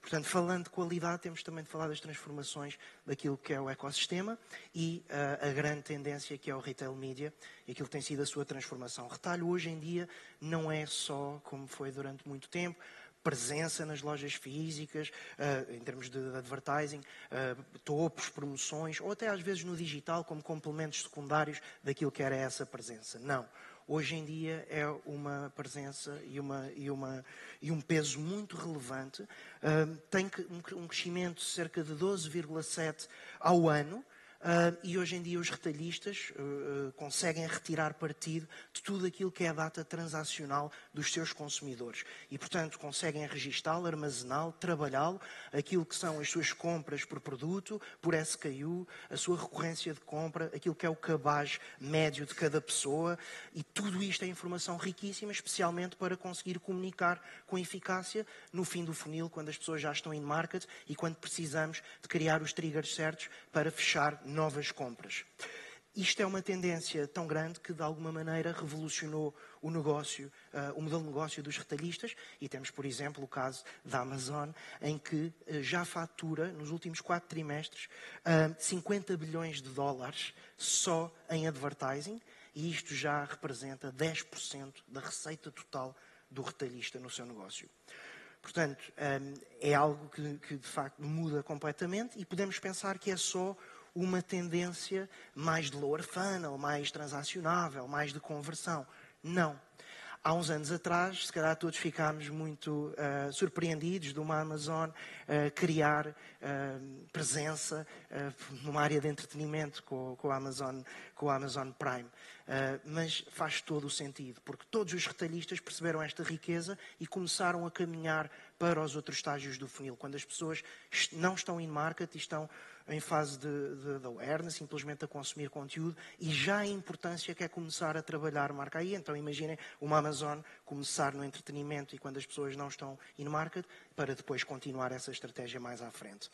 Portanto, falando de qualidade, temos também de falar das transformações daquilo que é o ecossistema e a grande tendência que é o retail media e aquilo que tem sido a sua transformação. Retalho hoje em dia não é só, como foi durante muito tempo, presença nas lojas físicas, em termos de advertising, topos, promoções, ou até às vezes no digital como complementos secundários daquilo que era essa presença. Não. Hoje em dia é uma presença e um peso muito relevante. Tem um crescimento de cerca de 12,7% ao ano. E hoje em dia os retalhistas conseguem retirar partido de tudo aquilo que é a data transacional dos seus consumidores. E, portanto, conseguem registá-lo, armazená-lo, trabalhá-lo, aquilo que são as suas compras por produto, por SKU, a sua recorrência de compra, aquilo que é o cabaz médio de cada pessoa. E tudo isto é informação riquíssima, especialmente para conseguir comunicar com eficácia no fim do funil, quando as pessoas já estão in market e quando precisamos de criar os triggers certos para fechar novas compras. Isto é uma tendência tão grande que, de alguma maneira, revolucionou o negócio, o modelo de negócio dos retalhistas. E temos, por exemplo, o caso da Amazon, em que já fatura, nos últimos 4 trimestres, 50 bilhões de dólares só em advertising. E isto já representa 10% da receita total do retalhista no seu negócio. Portanto, é algo que de facto muda completamente e podemos pensar que é só uma tendência mais de lower funnel, mais transacionável, mais de conversão. Não. Há uns anos atrás, se calhar todos ficámos muito surpreendidos de uma Amazon criar presença numa área de entretenimento com o Amazon Prime. Mas faz todo o sentido, porque todos os retalhistas perceberam esta riqueza e começaram a caminhar para os outros estágios do funil, quando as pessoas não estão in market e estão em fase de awareness, simplesmente a consumir conteúdo, e já a importância que é começar a trabalhar marca aí. Então imaginem uma Amazon começar no entretenimento e quando as pessoas não estão in market, para depois continuar essa estratégia mais à frente.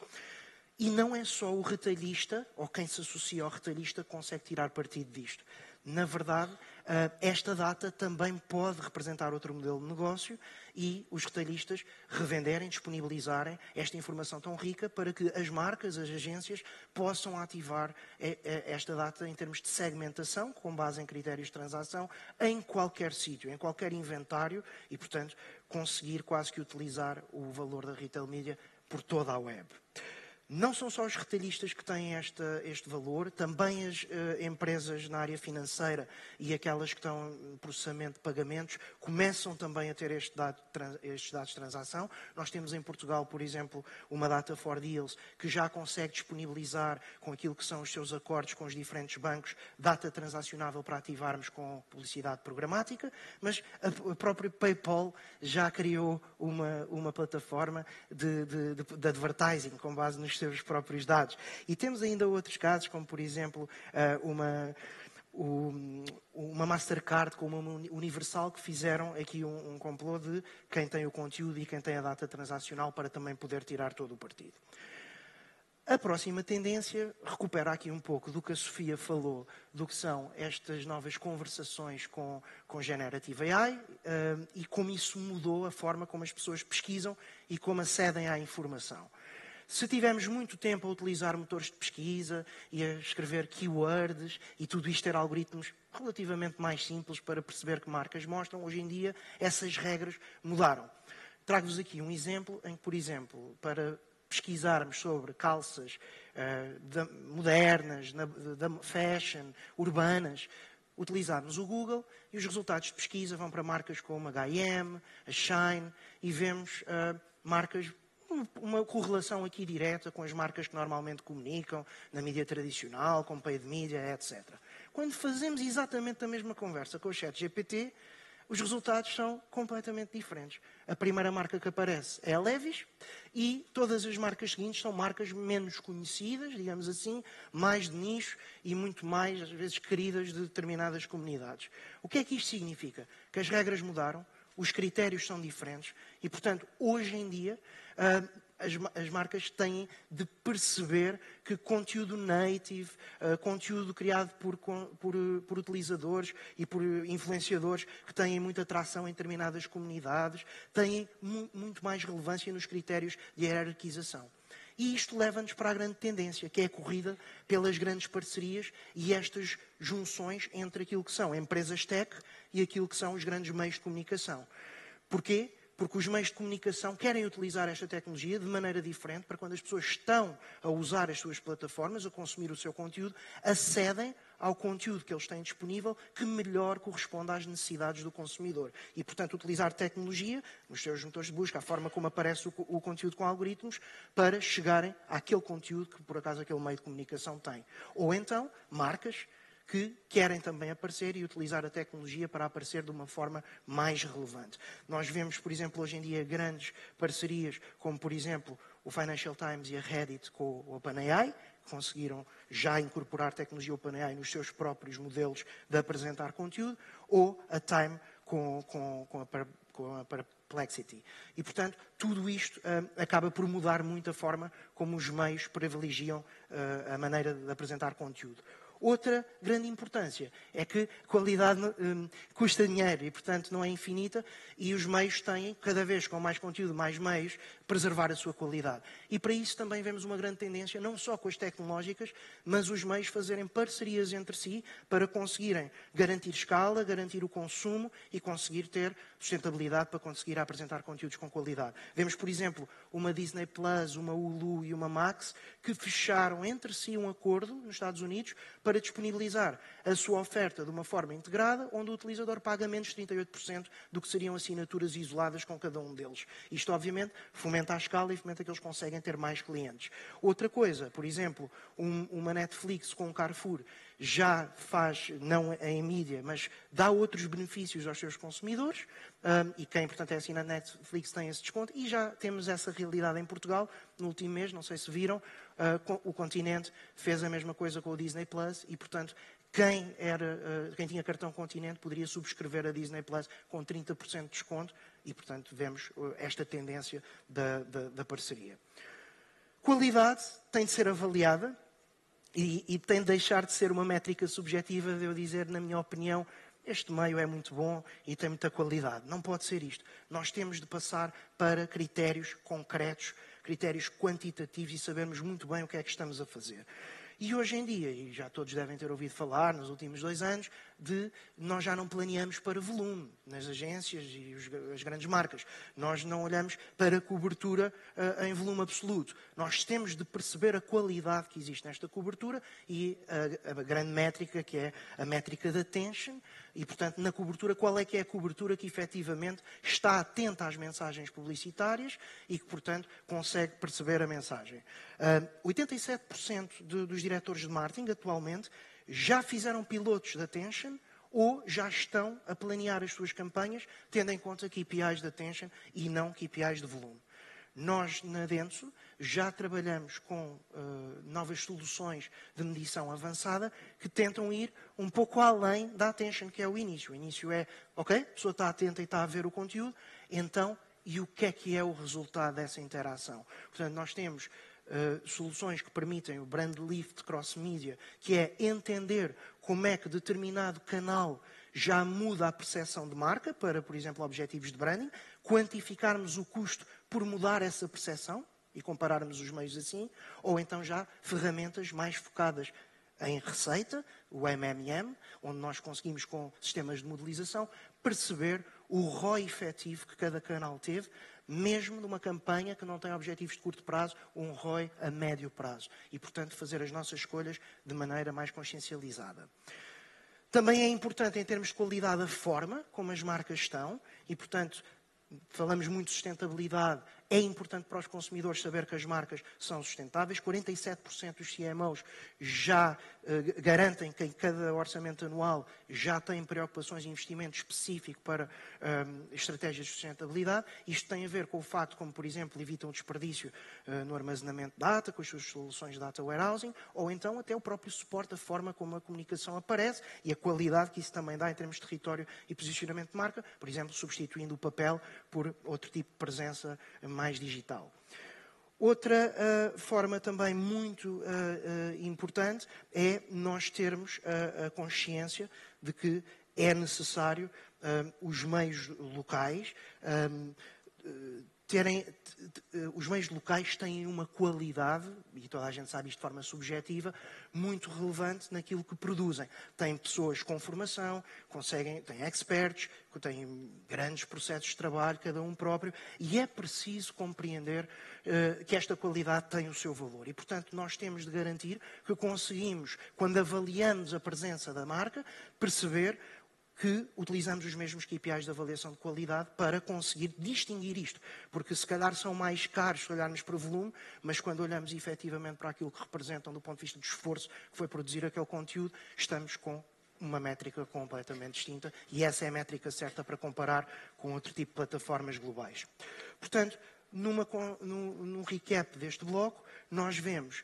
E não é só o retalhista, ou quem se associa ao retalhista, que consegue tirar partido disto. Na verdade, esta data também pode representar outro modelo de negócio e os retalhistas revenderem, disponibilizarem esta informação tão rica para que as marcas, as agências, possam ativar esta data em termos de segmentação, com base em critérios de transação, em qualquer sítio, em qualquer inventário e, portanto, conseguir quase que utilizar o valor da retail media por toda a web. Não são só os retalhistas que têm este valor, também as empresas na área financeira e aquelas que estão em processamento de pagamentos começam também a ter estes dados de transação. Nós temos em Portugal, por exemplo, uma Data4Deals que já consegue disponibilizar com aquilo que são os seus acordos com os diferentes bancos, data transacionável para ativarmos com publicidade programática, mas a própria PayPal já criou uma plataforma de advertising com base nos seus próprios dados. E temos ainda outros casos, como por exemplo uma Mastercard com uma Universal que fizeram aqui um complô de quem tem o conteúdo e quem tem a data transacional para também poder tirar todo o partido. A próxima tendência recupera aqui um pouco do que a Sofia falou, do que são estas novas conversações com Generative AI e como isso mudou a forma como as pessoas pesquisam e como acedem à informação. Se tivermos muito tempo a utilizar motores de pesquisa e a escrever keywords e tudo isto ter algoritmos relativamente mais simples para perceber que marcas mostram, hoje em dia essas regras mudaram. Trago-vos aqui um exemplo em que, por exemplo, para pesquisarmos sobre calças modernas, da fashion, urbanas, utilizarmos o Google e os resultados de pesquisa vão para marcas como a H&M, a Shine e vemos marcas uma correlação aqui direta com as marcas que normalmente comunicam na mídia tradicional, com paid media, etc. Quando fazemos exatamente a mesma conversa com o ChatGPT, os resultados são completamente diferentes. A primeira marca que aparece é a Levi's e todas as marcas seguintes são marcas menos conhecidas, digamos assim, mais de nicho e muito mais, às vezes, queridas de determinadas comunidades. O que é que isto significa? Que as regras mudaram, os critérios são diferentes e, portanto, hoje em dia, as marcas têm de perceber que conteúdo native, conteúdo criado por utilizadores e por influenciadores que têm muita atração em determinadas comunidades, têm muito mais relevância nos critérios de hierarquização. E isto leva-nos para a grande tendência, que é a corrida pelas grandes parcerias e estas junções entre aquilo que são empresas tech e aquilo que são os grandes meios de comunicação. Porquê? Porque os meios de comunicação querem utilizar esta tecnologia de maneira diferente para quando as pessoas estão a usar as suas plataformas, a consumir o seu conteúdo, acedem ao conteúdo que eles têm disponível que melhor corresponde às necessidades do consumidor. E, portanto, utilizar tecnologia, nos seus motores de busca, a forma como aparece o conteúdo com algoritmos, para chegarem àquele conteúdo que, por acaso, aquele meio de comunicação tem. Ou então, marcas que querem também aparecer e utilizar a tecnologia para aparecer de uma forma mais relevante. Nós vemos, por exemplo, hoje em dia grandes parcerias, como, por exemplo, o Financial Times e a Reddit com o OpenAI, que conseguiram já incorporar tecnologia OpenAI nos seus próprios modelos de apresentar conteúdo, ou a Time com a Perplexity. E, portanto, tudo isto acaba por mudar muito a forma como os meios privilegiam a maneira de apresentar conteúdo. Outra grande importância é que a qualidade custa dinheiro e, portanto, não é infinita e os meios têm, cada vez com mais conteúdo, mais meios, preservar a sua qualidade. E para isso também vemos uma grande tendência, não só com as tecnológicas, mas os meios fazerem parcerias entre si para conseguirem garantir escala, garantir o consumo e conseguir ter sustentabilidade para conseguir apresentar conteúdos com qualidade. Vemos, por exemplo, uma Disney Plus, uma Hulu e uma Max que fecharam entre si um acordo nos Estados Unidos para disponibilizar a sua oferta de uma forma integrada, onde o utilizador paga menos de 38% do que seriam assinaturas isoladas com cada um deles. Isto, obviamente, fomenta fomenta a escala e fomenta que eles conseguem ter mais clientes. Outra coisa, por exemplo, uma Netflix com um Carrefour já faz, não em mídia, mas dá outros benefícios aos seus consumidores, e quem, portanto, é assinante Netflix tem esse desconto, e já temos essa realidade em Portugal. No último mês, não sei se viram, o Continente fez a mesma coisa com o Disney Plus, e, portanto, quem tinha cartão Continente poderia subscrever a Disney Plus com 30% de desconto, e, portanto, vemos esta tendência da parceria. Qualidade tem de ser avaliada, e tem de deixar de ser uma métrica subjetiva de eu dizer, na minha opinião, este meio é muito bom e tem muita qualidade. Não pode ser isto. Nós temos de passar para critérios concretos, critérios quantitativos e sabermos muito bem o que é que estamos a fazer. E hoje em dia, e já todos devem ter ouvido falar nos últimos 2 anos, nós já não planeamos para volume nas agências e as grandes marcas. Nós não olhamos para cobertura em volume absoluto. Nós temos de perceber a qualidade que existe nesta cobertura e a grande métrica, que é a métrica da attention. E, portanto, na cobertura, qual é que é a cobertura que efetivamente está atenta às mensagens publicitárias e que, portanto, consegue perceber a mensagem. 87% dos diretores de marketing, atualmente, já fizeram pilotos de attention ou já estão a planear as suas campanhas tendo em conta KPIs de attention e não KPIs de volume. Nós, na Dentsu, já trabalhamos com novas soluções de medição avançada que tentam ir um pouco além da attention, que é o início. O início é, ok, a pessoa está atenta e está a ver o conteúdo, então, e o que é o resultado dessa interação? Portanto, nós temos soluções que permitem o Brand Lift Cross-Media, que é entender como é que determinado canal já muda a percepção de marca para, por exemplo, objetivos de branding, quantificarmos o custo por mudar essa percepção e compararmos os meios assim, ou então já ferramentas mais focadas em receita, o MMM, onde nós conseguimos, com sistemas de modelização, perceber o ROI efetivo que cada canal teve, mesmo numa campanha que não tem objetivos de curto prazo, um ROI a médio prazo. E, portanto, fazer as nossas escolhas de maneira mais consciencializada. Também é importante, em termos de qualidade, a forma como as marcas estão e, portanto, falamos muito de sustentabilidade. É importante para os consumidores saber que as marcas são sustentáveis. 47% dos CMOs já garantem que em cada orçamento anual já têm preocupações e investimento específico para estratégias de sustentabilidade. Isto tem a ver com o facto, como por exemplo, evitam o desperdício no armazenamento de data, com as suas soluções de data warehousing, ou então até o próprio suporte, a forma como a comunicação aparece e a qualidade que isso também dá em termos de território e posicionamento de marca, por exemplo, substituindo o papel por outro tipo de presença mais digital. Outra forma também muito importante é nós termos a consciência de que é necessário os meios locais os meios locais têm uma qualidade, e toda a gente sabe isto de forma subjetiva, muito relevante naquilo que produzem. Têm pessoas com formação, têm experts, têm grandes processos de trabalho, cada um próprio, e é preciso compreender que esta qualidade tem o seu valor. E, portanto, nós temos de garantir que conseguimos, quando avaliamos a presença da marca, perceber que utilizamos os mesmos KPIs de avaliação de qualidade para conseguir distinguir isto. Porque se calhar são mais caros se olharmos para o volume, mas quando olhamos efetivamente para aquilo que representam do ponto de vista do esforço que foi produzir aquele conteúdo, estamos com uma métrica completamente distinta e essa é a métrica certa para comparar com outro tipo de plataformas globais. Portanto, num recap deste bloco, nós vemos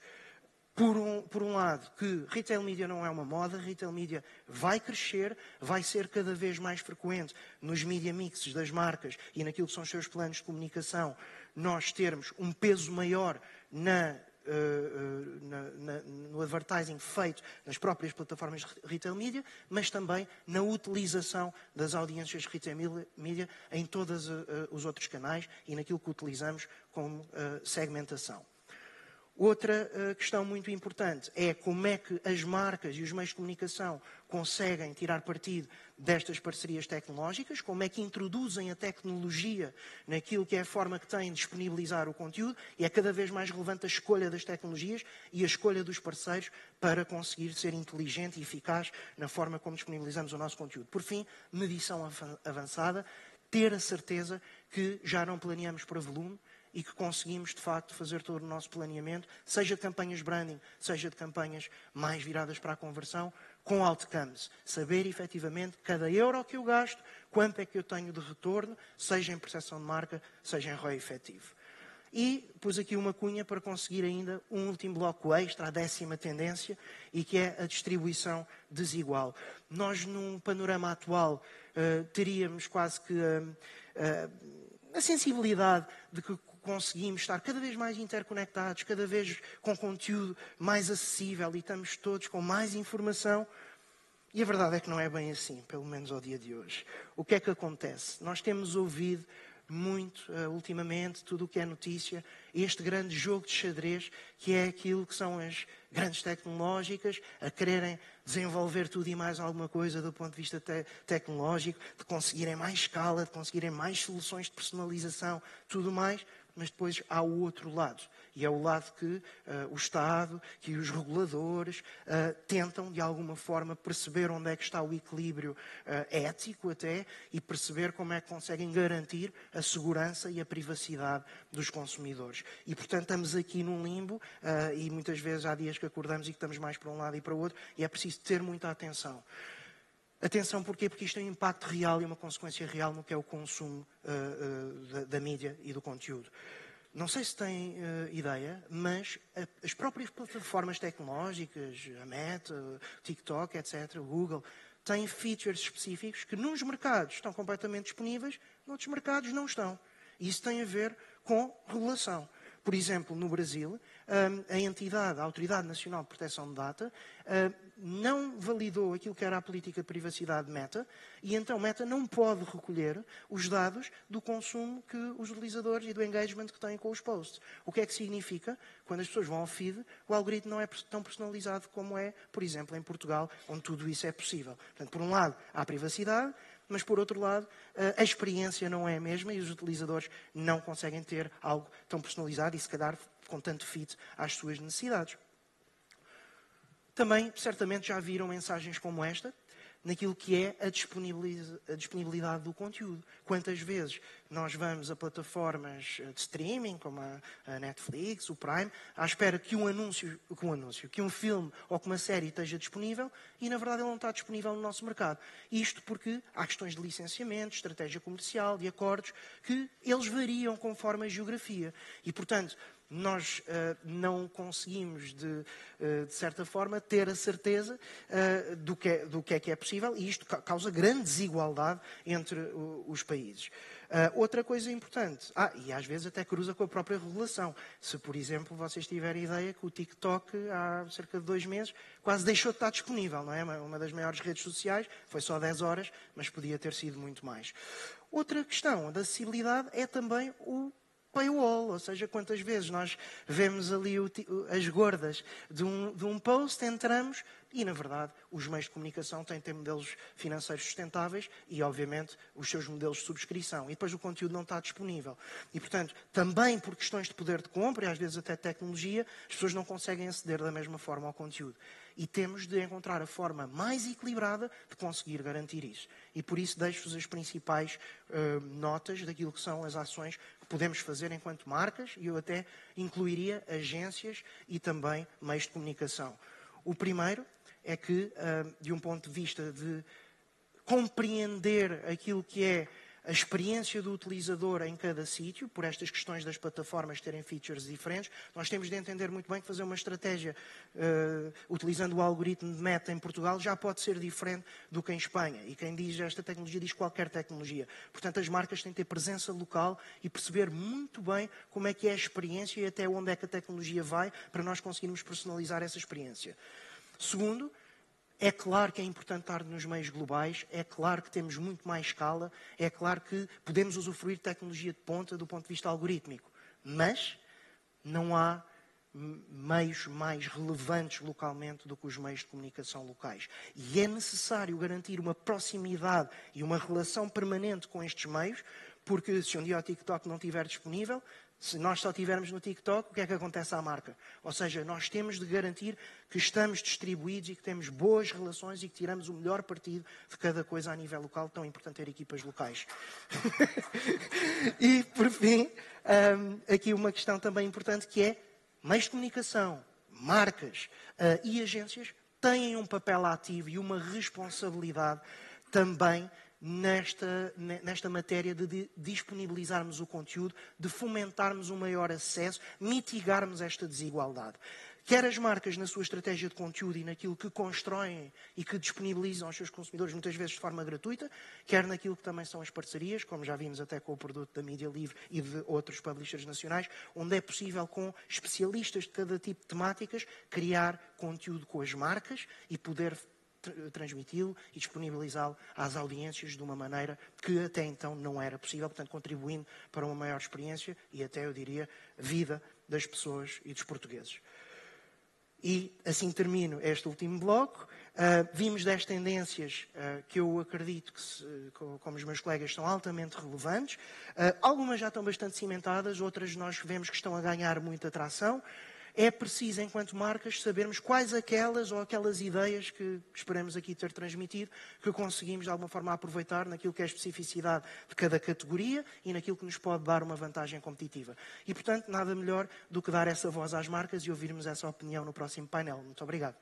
por um lado, que retail media não é uma moda, retail media vai crescer, vai ser cada vez mais frequente nos media mixes das marcas e naquilo que são os seus planos de comunicação, nós termos um peso maior no advertising feito nas próprias plataformas de retail media, mas também na utilização das audiências de retail media em todos os outros canais e naquilo que utilizamos como segmentação. Outra questão muito importante é como é que as marcas e os meios de comunicação conseguem tirar partido destas parcerias tecnológicas, como é que introduzem a tecnologia naquilo que é a forma que têm de disponibilizar o conteúdo, e é cada vez mais relevante a escolha das tecnologias e a escolha dos parceiros para conseguir ser inteligente e eficaz na forma como disponibilizamos o nosso conteúdo. Por fim, medição avançada, ter a certeza que já não planeamos para volume, e que conseguimos, de facto, fazer todo o nosso planeamento, seja de campanhas de branding, seja de campanhas mais viradas para a conversão, com outcomes. Saber, efetivamente, cada euro que eu gasto, quanto é que eu tenho de retorno, seja em percepção de marca, seja em ROI efetivo. E pus aqui uma cunha para conseguir ainda um último bloco extra, a 10ª tendência, e que é a distribuição desigual. Nós, num panorama atual, teríamos quase que a sensibilidade de que conseguimos estar cada vez mais interconectados, cada vez com conteúdo mais acessível e estamos todos com mais informação. E a verdade é que não é bem assim, pelo menos ao dia de hoje. O que é que acontece? Nós temos ouvido muito, ultimamente, tudo o que é notícia, este grande jogo de xadrez, que é aquilo que são as grandes tecnológicas, a quererem desenvolver tudo e mais alguma coisa do ponto de vista tecnológico, de conseguirem mais escala, de conseguirem mais soluções de personalização, tudo mais, mas depois há o outro lado. E é o lado que o Estado, que os reguladores tentam, de alguma forma, perceber onde é que está o equilíbrio ético até e perceber como é que conseguem garantir a segurança e a privacidade dos consumidores. E, portanto, estamos aqui num limbo e muitas vezes há dias que acordamos e que estamos mais para um lado e para o outro e é preciso ter muita atenção. Atenção, porquê? Porque isto tem um impacto real e uma consequência real no que é o consumo da mídia e do conteúdo. Não sei se têm ideia, mas as próprias plataformas tecnológicas, a Meta, o TikTok, etc., o Google, têm features específicos que nos mercados estão completamente disponíveis, noutros mercados não estão. E isso tem a ver com regulação. Por exemplo, no Brasil, a Autoridade Nacional de Proteção de Data, não validou aquilo que era a política de privacidade de Meta e então Meta não pode recolher os dados do consumo que os utilizadores e do engagement que têm com os posts. O que é que significa? Quando as pessoas vão ao feed, o algoritmo não é tão personalizado como é, por exemplo, em Portugal, onde tudo isso é possível. Portanto, por um lado, há privacidade, mas por outro lado, a experiência não é a mesma e os utilizadores não conseguem ter algo tão personalizado e, se calhar, com tanto fit às suas necessidades. Também, certamente, já viram mensagens como esta, naquilo que é a disponibilidade do conteúdo. Quantas vezes nós vamos a plataformas de streaming, como a Netflix, o Prime, à espera que um filme ou que uma série esteja disponível e, na verdade, ele não está disponível no nosso mercado. Isto porque há questões de licenciamento, estratégia comercial, de acordos, que eles variam conforme a geografia. E, portanto, nós não conseguimos, de certa forma, ter a certeza do que é possível e isto causa grande desigualdade entre os países. Outra coisa importante, e às vezes até cruza com a própria regulação. Se, por exemplo, vocês tiverem ideia que o TikTok, há cerca de 2 meses, quase deixou de estar disponível, não é? Uma das maiores redes sociais, foi só 10 horas, mas podia ter sido muito mais. Outra questão da acessibilidade é também o paywall, ou seja, quantas vezes nós vemos ali as gordas de um post, entramos e, na verdade, os meios de comunicação têm de ter modelos financeiros sustentáveis e, obviamente, os seus modelos de subscrição. E depois o conteúdo não está disponível. E, portanto, também por questões de poder de compra e às vezes até tecnologia, as pessoas não conseguem aceder da mesma forma ao conteúdo. E temos de encontrar a forma mais equilibrada de conseguir garantir isso. E por isso deixo-vos as principais notas daquilo que são as ações que podemos fazer enquanto marcas e eu até incluiria agências e também meios de comunicação. O primeiro é que, de um ponto de vista de compreender aquilo que é a experiência do utilizador em cada sítio, por estas questões das plataformas terem features diferentes, nós temos de entender muito bem que fazer uma estratégia utilizando o algoritmo de Meta em Portugal já pode ser diferente do que em Espanha. E quem diz esta tecnologia diz qualquer tecnologia. Portanto, as marcas têm de ter presença local e perceber muito bem como é que é a experiência e até onde é que a tecnologia vai para nós conseguirmos personalizar essa experiência. Segundo, é claro que é importante estar nos meios globais, é claro que temos muito mais escala, é claro que podemos usufruir de tecnologia de ponta do ponto de vista algorítmico, mas não há meios mais relevantes localmente do que os meios de comunicação locais. E é necessário garantir uma proximidade e uma relação permanente com estes meios, porque se um dia o TikTok não estiver disponível, Se nós só estivermos no TikTok, o que é que acontece à marca? Ou seja, nós temos de garantir que estamos distribuídos e que temos boas relações e que tiramos o melhor partido de cada coisa a nível local. Tão importante ter equipas locais. E, por fim, aqui uma questão também importante que é meios de comunicação, marcas e agências têm um papel ativo e uma responsabilidade também nesta matéria de disponibilizarmos o conteúdo, de fomentarmos um maior acesso, mitigarmos esta desigualdade. Quer as marcas na sua estratégia de conteúdo e naquilo que constroem e que disponibilizam aos seus consumidores, muitas vezes de forma gratuita, quer naquilo que também são as parcerias, como já vimos até com o produto da Mídia Livre e de outros publishers nacionais, onde é possível, com especialistas de cada tipo de temáticas, criar conteúdo com as marcas e poder transmiti-lo e disponibilizá-lo às audiências de uma maneira que até então não era possível, portanto contribuindo para uma maior experiência e até, eu diria, vida das pessoas e dos portugueses. E assim termino este último bloco. Vimos 10 tendências que eu acredito que, como os meus colegas, são altamente relevantes. Algumas já estão bastante cimentadas, outras nós vemos que estão a ganhar muita atração. É preciso, enquanto marcas, sabermos quais aquelas ou aquelas ideias que esperamos aqui ter transmitido, que conseguimos de alguma forma aproveitar naquilo que é a especificidade de cada categoria e naquilo que nos pode dar uma vantagem competitiva. E, portanto, nada melhor do que dar essa voz às marcas e ouvirmos essa opinião no próximo painel. Muito obrigado.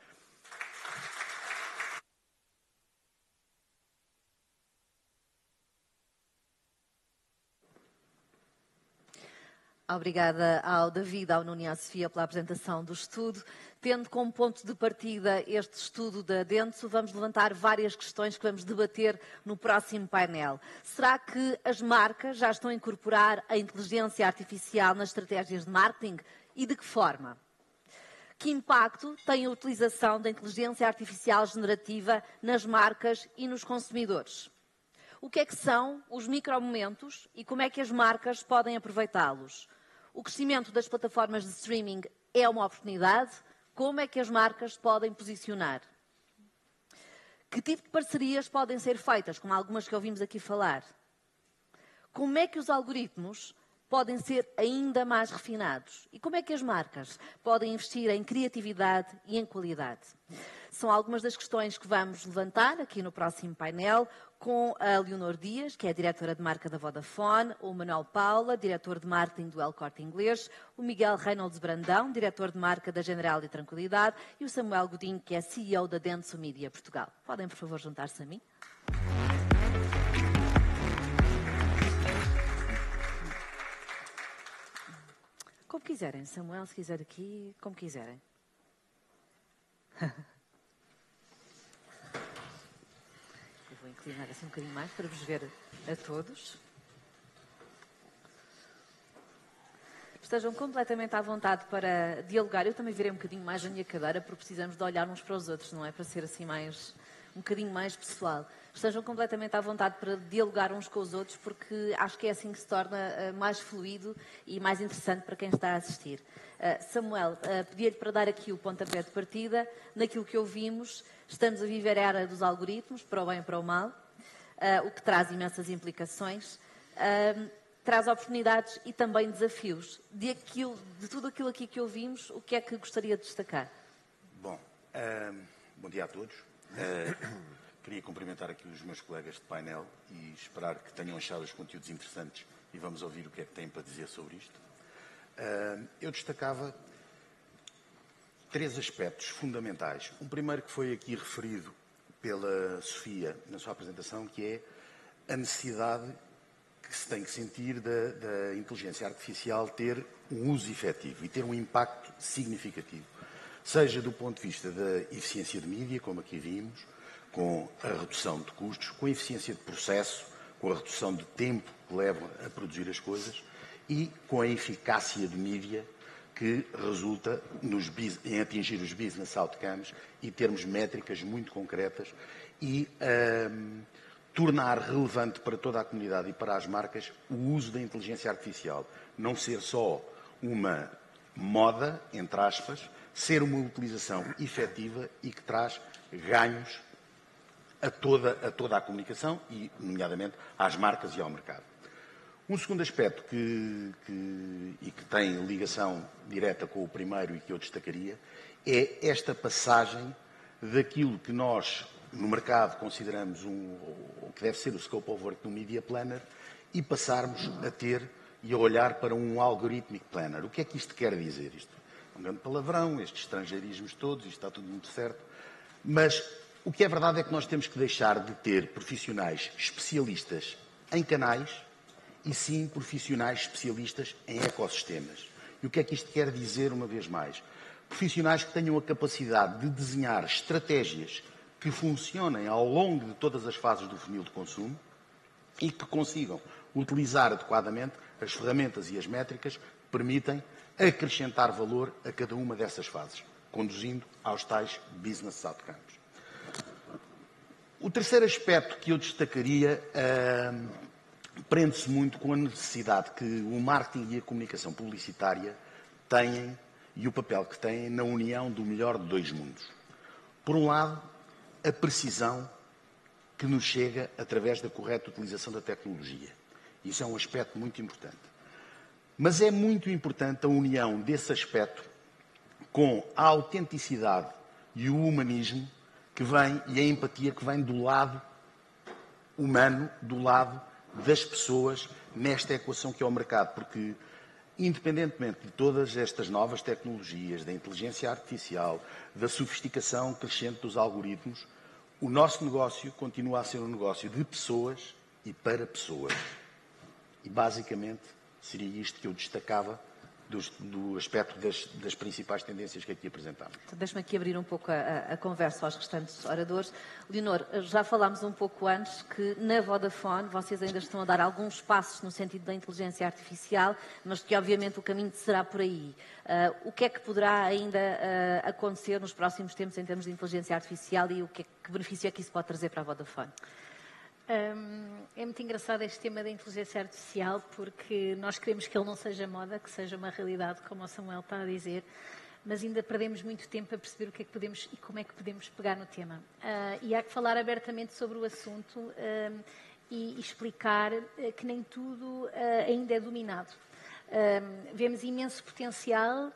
Obrigada ao David, ao Nuno e à Sofia pela apresentação do estudo. Tendo como ponto de partida este estudo da Dentsu, vamos levantar várias questões que vamos debater no próximo painel. Será que as marcas já estão a incorporar a inteligência artificial nas estratégias de marketing? E de que forma? Que impacto tem a utilização da inteligência artificial generativa nas marcas e nos consumidores? O que é que são os micromomentos e como é que as marcas podem aproveitá-los? O crescimento das plataformas de streaming é uma oportunidade? Como é que as marcas podem posicionar? Que tipo de parcerias podem ser feitas, como algumas que ouvimos aqui falar? Como é que os algoritmos podem ser ainda mais refinados? E como é que as marcas podem investir em criatividade e em qualidade? São algumas das questões que vamos levantar aqui no próximo painel com a Leonor Dias, que é a diretora de marca da Vodafone, o Manuel Paula, diretor de marketing do El Corte Inglês, o Miguel Reynolds Brandão, diretor de marca da General e Tranquilidade, e o Samuel Godinho, que é CEO da Dentsu Media Portugal. Podem, por favor, juntar-se a mim? Como quiserem, Samuel, se quiser aqui, como quiserem. Eu vou inclinar assim um bocadinho mais para vos ver a todos. Estejam completamente à vontade para dialogar. Eu também virei um bocadinho mais a minha cadeira, porque precisamos de olhar uns para os outros, não é? Para ser assim um bocadinho mais pessoal. Estejam completamente à vontade para dialogar uns com os outros, porque acho que é assim que se torna mais fluido e mais interessante para quem está a assistir. Samuel, pedi-lhe para dar aqui o pontapé de partida. Naquilo que ouvimos, estamos a viver a era dos algoritmos, para o bem e para o mal, o que traz imensas implicações, traz oportunidades e também desafios. De tudo aquilo aqui que ouvimos, o que é que gostaria de destacar? Bom dia a todos. Queria cumprimentar aqui os meus colegas de painel e esperar que tenham achado os conteúdos interessantes e vamos ouvir o que é que têm para dizer sobre isto. Eu destacava 3 aspectos fundamentais. Um primeiro que foi aqui referido pela Sofia na sua apresentação, que é a necessidade que se tem que sentir da inteligência artificial ter um uso efetivo e ter um impacto significativo. Seja do ponto de vista da eficiência de mídia, como aqui vimos, com a redução de custos, com a eficiência de processo, com a redução de tempo que levam a produzir as coisas e com a eficácia de mídia que resulta em atingir os business outcomes e termos métricas muito concretas e tornar relevante para toda a comunidade e para as marcas o uso da inteligência artificial. Não ser só uma moda, entre aspas, ser uma utilização efetiva e que traz ganhos a toda a comunicação e, nomeadamente, às marcas e ao mercado. Um segundo aspecto que tem ligação direta com o primeiro e que eu destacaria é esta passagem daquilo que nós, no mercado, consideramos o que deve ser o scope of work do Media Planner e passarmos a ter e a olhar para um algorithmic planner. O que é que isto quer dizer? Isto é um grande palavrão, estes estrangeirismos todos, isto está tudo muito certo, mas o que é verdade é que nós temos que deixar de ter profissionais especialistas em canais e sim profissionais especialistas em ecossistemas. E o que é que isto quer dizer, uma vez mais? Profissionais que tenham a capacidade de desenhar estratégias que funcionem ao longo de todas as fases do funil de consumo e que consigam utilizar adequadamente as ferramentas e as métricas que permitem acrescentar valor a cada uma dessas fases, conduzindo aos tais business outcomes. O terceiro aspecto que eu destacaria prende-se muito com a necessidade que o marketing e a comunicação publicitária têm e o papel que têm na união do melhor de dois mundos. Por um lado, a precisão que nos chega através da correta utilização da tecnologia. Isso é um aspecto muito importante. Mas é muito importante a união desse aspecto com a autenticidade e o humanismo que vem, e a empatia que vem do lado humano, do lado das pessoas nesta equação que é o mercado. Porque, independentemente de todas estas novas tecnologias, da inteligência artificial, da sofisticação crescente dos algoritmos, o nosso negócio continua a ser um negócio de pessoas e para pessoas. E, basicamente, seria isto que eu destacava do aspecto das principais tendências que aqui apresentámos. Deixe-me aqui abrir um pouco a conversa aos restantes oradores. Leonor, já falámos um pouco antes que na Vodafone vocês ainda estão a dar alguns passos no sentido da inteligência artificial, mas que obviamente o caminho será por aí. O que é que poderá ainda acontecer nos próximos tempos em termos de inteligência artificial e que benefício é que isso pode trazer para a Vodafone? É muito engraçado este tema da inteligência artificial porque nós queremos que ele não seja moda, que seja uma realidade, como o Samuel está a dizer, mas ainda perdemos muito tempo a perceber o que é que podemos e como é que podemos pegar no tema. E há que falar abertamente sobre o assunto e explicar que nem tudo ainda é dominado. Vemos imenso potencial,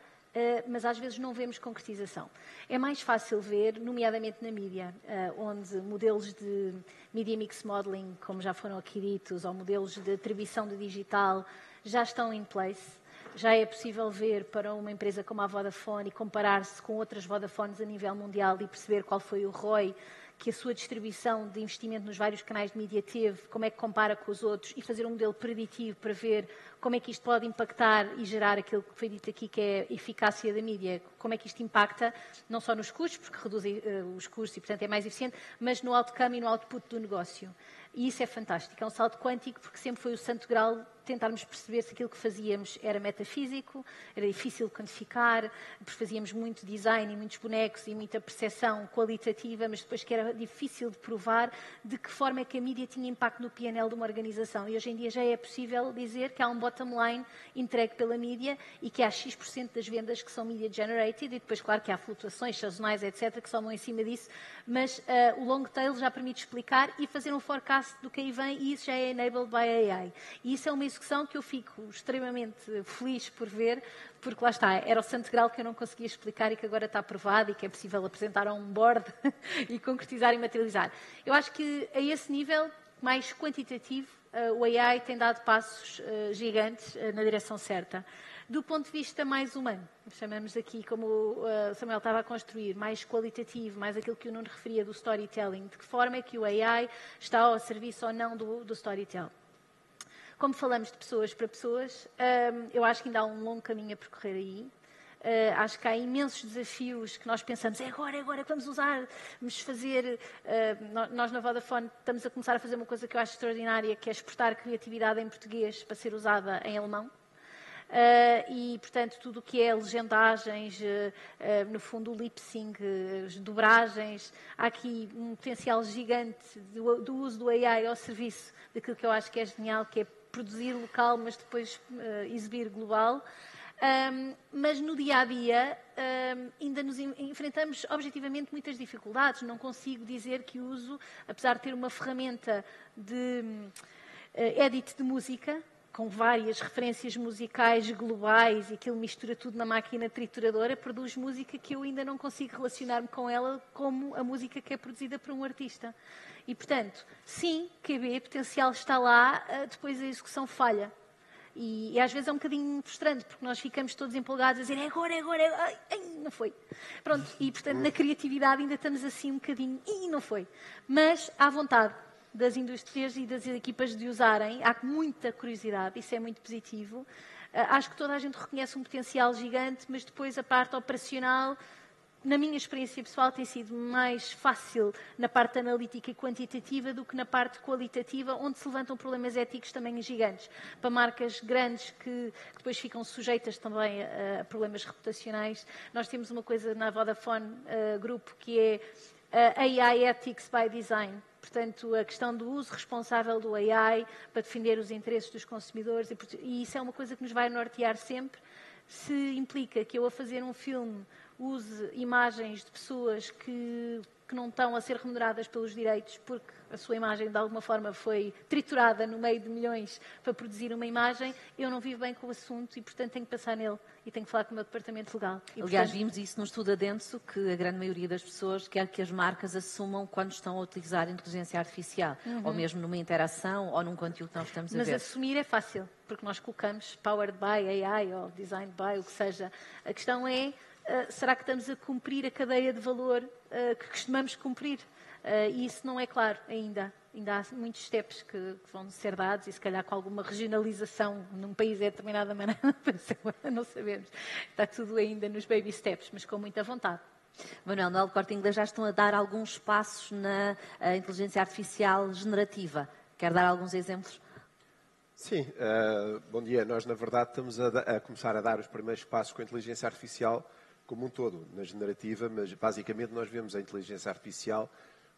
mas às vezes não vemos concretização. É mais fácil ver, nomeadamente na mídia, onde modelos de Media Mix Modeling, como já foram aqui ditos, ou modelos de atribuição de digital, já estão in place. Já é possível ver para uma empresa como a Vodafone e comparar-se com outras Vodafones a nível mundial e perceber qual foi o ROI que a sua distribuição de investimento nos vários canais de mídia teve, como é que compara com os outros e fazer um modelo preditivo para ver como é que isto pode impactar e gerar aquilo que foi dito aqui, que é a eficácia da mídia, como é que isto impacta não só nos custos, porque reduz os custos e, portanto, é mais eficiente, mas no outcome e no output do negócio. E isso é fantástico, é um salto quântico, porque sempre foi o santo grau tentarmos perceber se aquilo que fazíamos era metafísico, era difícil de quantificar, porque fazíamos muito design e muitos bonecos e muita percepção qualitativa, mas depois que era difícil de provar de que forma é que a mídia tinha impacto no PNL de uma organização. E hoje em dia já é possível dizer que há um bottom line entregue pela mídia e que há X% das vendas que são media generated e depois, claro, que há flutuações sazonais, etc., que somam em cima disso, mas o long tail já permite explicar e fazer um forecast do que aí vem e isso já é enabled by AI. E isso é uma execução que eu fico extremamente feliz por ver, porque lá está, era o santo grau que eu não conseguia explicar e que agora está aprovado e que é possível apresentar a um board e concretizar e materializar. Eu acho que a esse nível mais quantitativo, o AI tem dado passos gigantes na direção certa. Do ponto de vista mais humano, chamamos aqui, como o Samuel estava a construir, mais qualitativo, mais aquilo que o Nuno referia do storytelling, de que forma é que o AI está ao serviço ou não do storytelling. Como falamos de pessoas para pessoas, eu acho que ainda há um longo caminho a percorrer aí. Acho que há imensos desafios que nós pensamos, é agora que vamos usar, vamos fazer... nós na Vodafone estamos a começar a fazer uma coisa que eu acho extraordinária, que é exportar criatividade em português para ser usada em alemão. E, portanto, tudo o que é legendagens, no fundo o lip-sync, as dobragens, há aqui um potencial gigante do uso do AI ao serviço daquilo que eu acho que é genial, que é produzir local, mas depois exibir global. Mas no dia-a-dia ainda nos enfrentamos objetivamente muitas dificuldades. Não consigo dizer que uso, apesar de ter uma ferramenta de edit de música, com várias referências musicais globais e aquilo mistura tudo na máquina trituradora, produz música que eu ainda não consigo relacionar-me com ela como a música que é produzida por um artista. E, portanto, sim, QB, potencial está lá, depois a execução falha. E às vezes é um bocadinho frustrante, porque nós ficamos todos empolgados a dizer agora, ai, não foi. Pronto, e portanto na criatividade ainda estamos assim um bocadinho, não foi. Mas há vontade das indústrias e das equipas de usarem, há muita curiosidade, isso é muito positivo. Acho que toda a gente reconhece um potencial gigante, mas depois a parte operacional, na minha experiência pessoal, tem sido mais fácil na parte analítica e quantitativa do que na parte qualitativa, onde se levantam problemas éticos também gigantes. Para marcas grandes que depois ficam sujeitas também a problemas reputacionais. Nós temos uma coisa na Vodafone Grupo que é AI Ethics by Design. Portanto, a questão do uso responsável do AI para defender os interesses dos consumidores. E isso é uma coisa que nos vai nortear sempre. Se implica que eu, a fazer um filme, use imagens de pessoas que não estão a ser remuneradas pelos direitos porque a sua imagem de alguma forma foi triturada no meio de milhões para produzir uma imagem, eu não vivo bem com o assunto e, portanto, tenho que pensar nele e tenho que falar com o meu departamento legal. E, aliás, portanto, vimos isso no estudo Adenso, que a grande maioria das pessoas quer que as marcas assumam quando estão a utilizar inteligência artificial, ou mesmo numa interação ou num conteúdo que nós estamos a ver. Mas assumir é fácil, porque nós colocamos powered by AI ou designed by, o que seja. A questão é, será que estamos a cumprir a cadeia de valor que costumamos cumprir? E isso não é claro ainda. Ainda há muitos steps que vão ser dados e se calhar com alguma regionalização num país é de determinada maneira, não sabemos. Está tudo ainda nos baby steps, mas com muita vontade. Manuel, no El Corte Inglês já estão a dar alguns passos na inteligência artificial generativa. Quer dar alguns exemplos? Sim, bom dia. Nós, na verdade, estamos a começar a dar os primeiros passos com a inteligência artificial como um todo, na generativa, mas basicamente nós vemos a inteligência artificial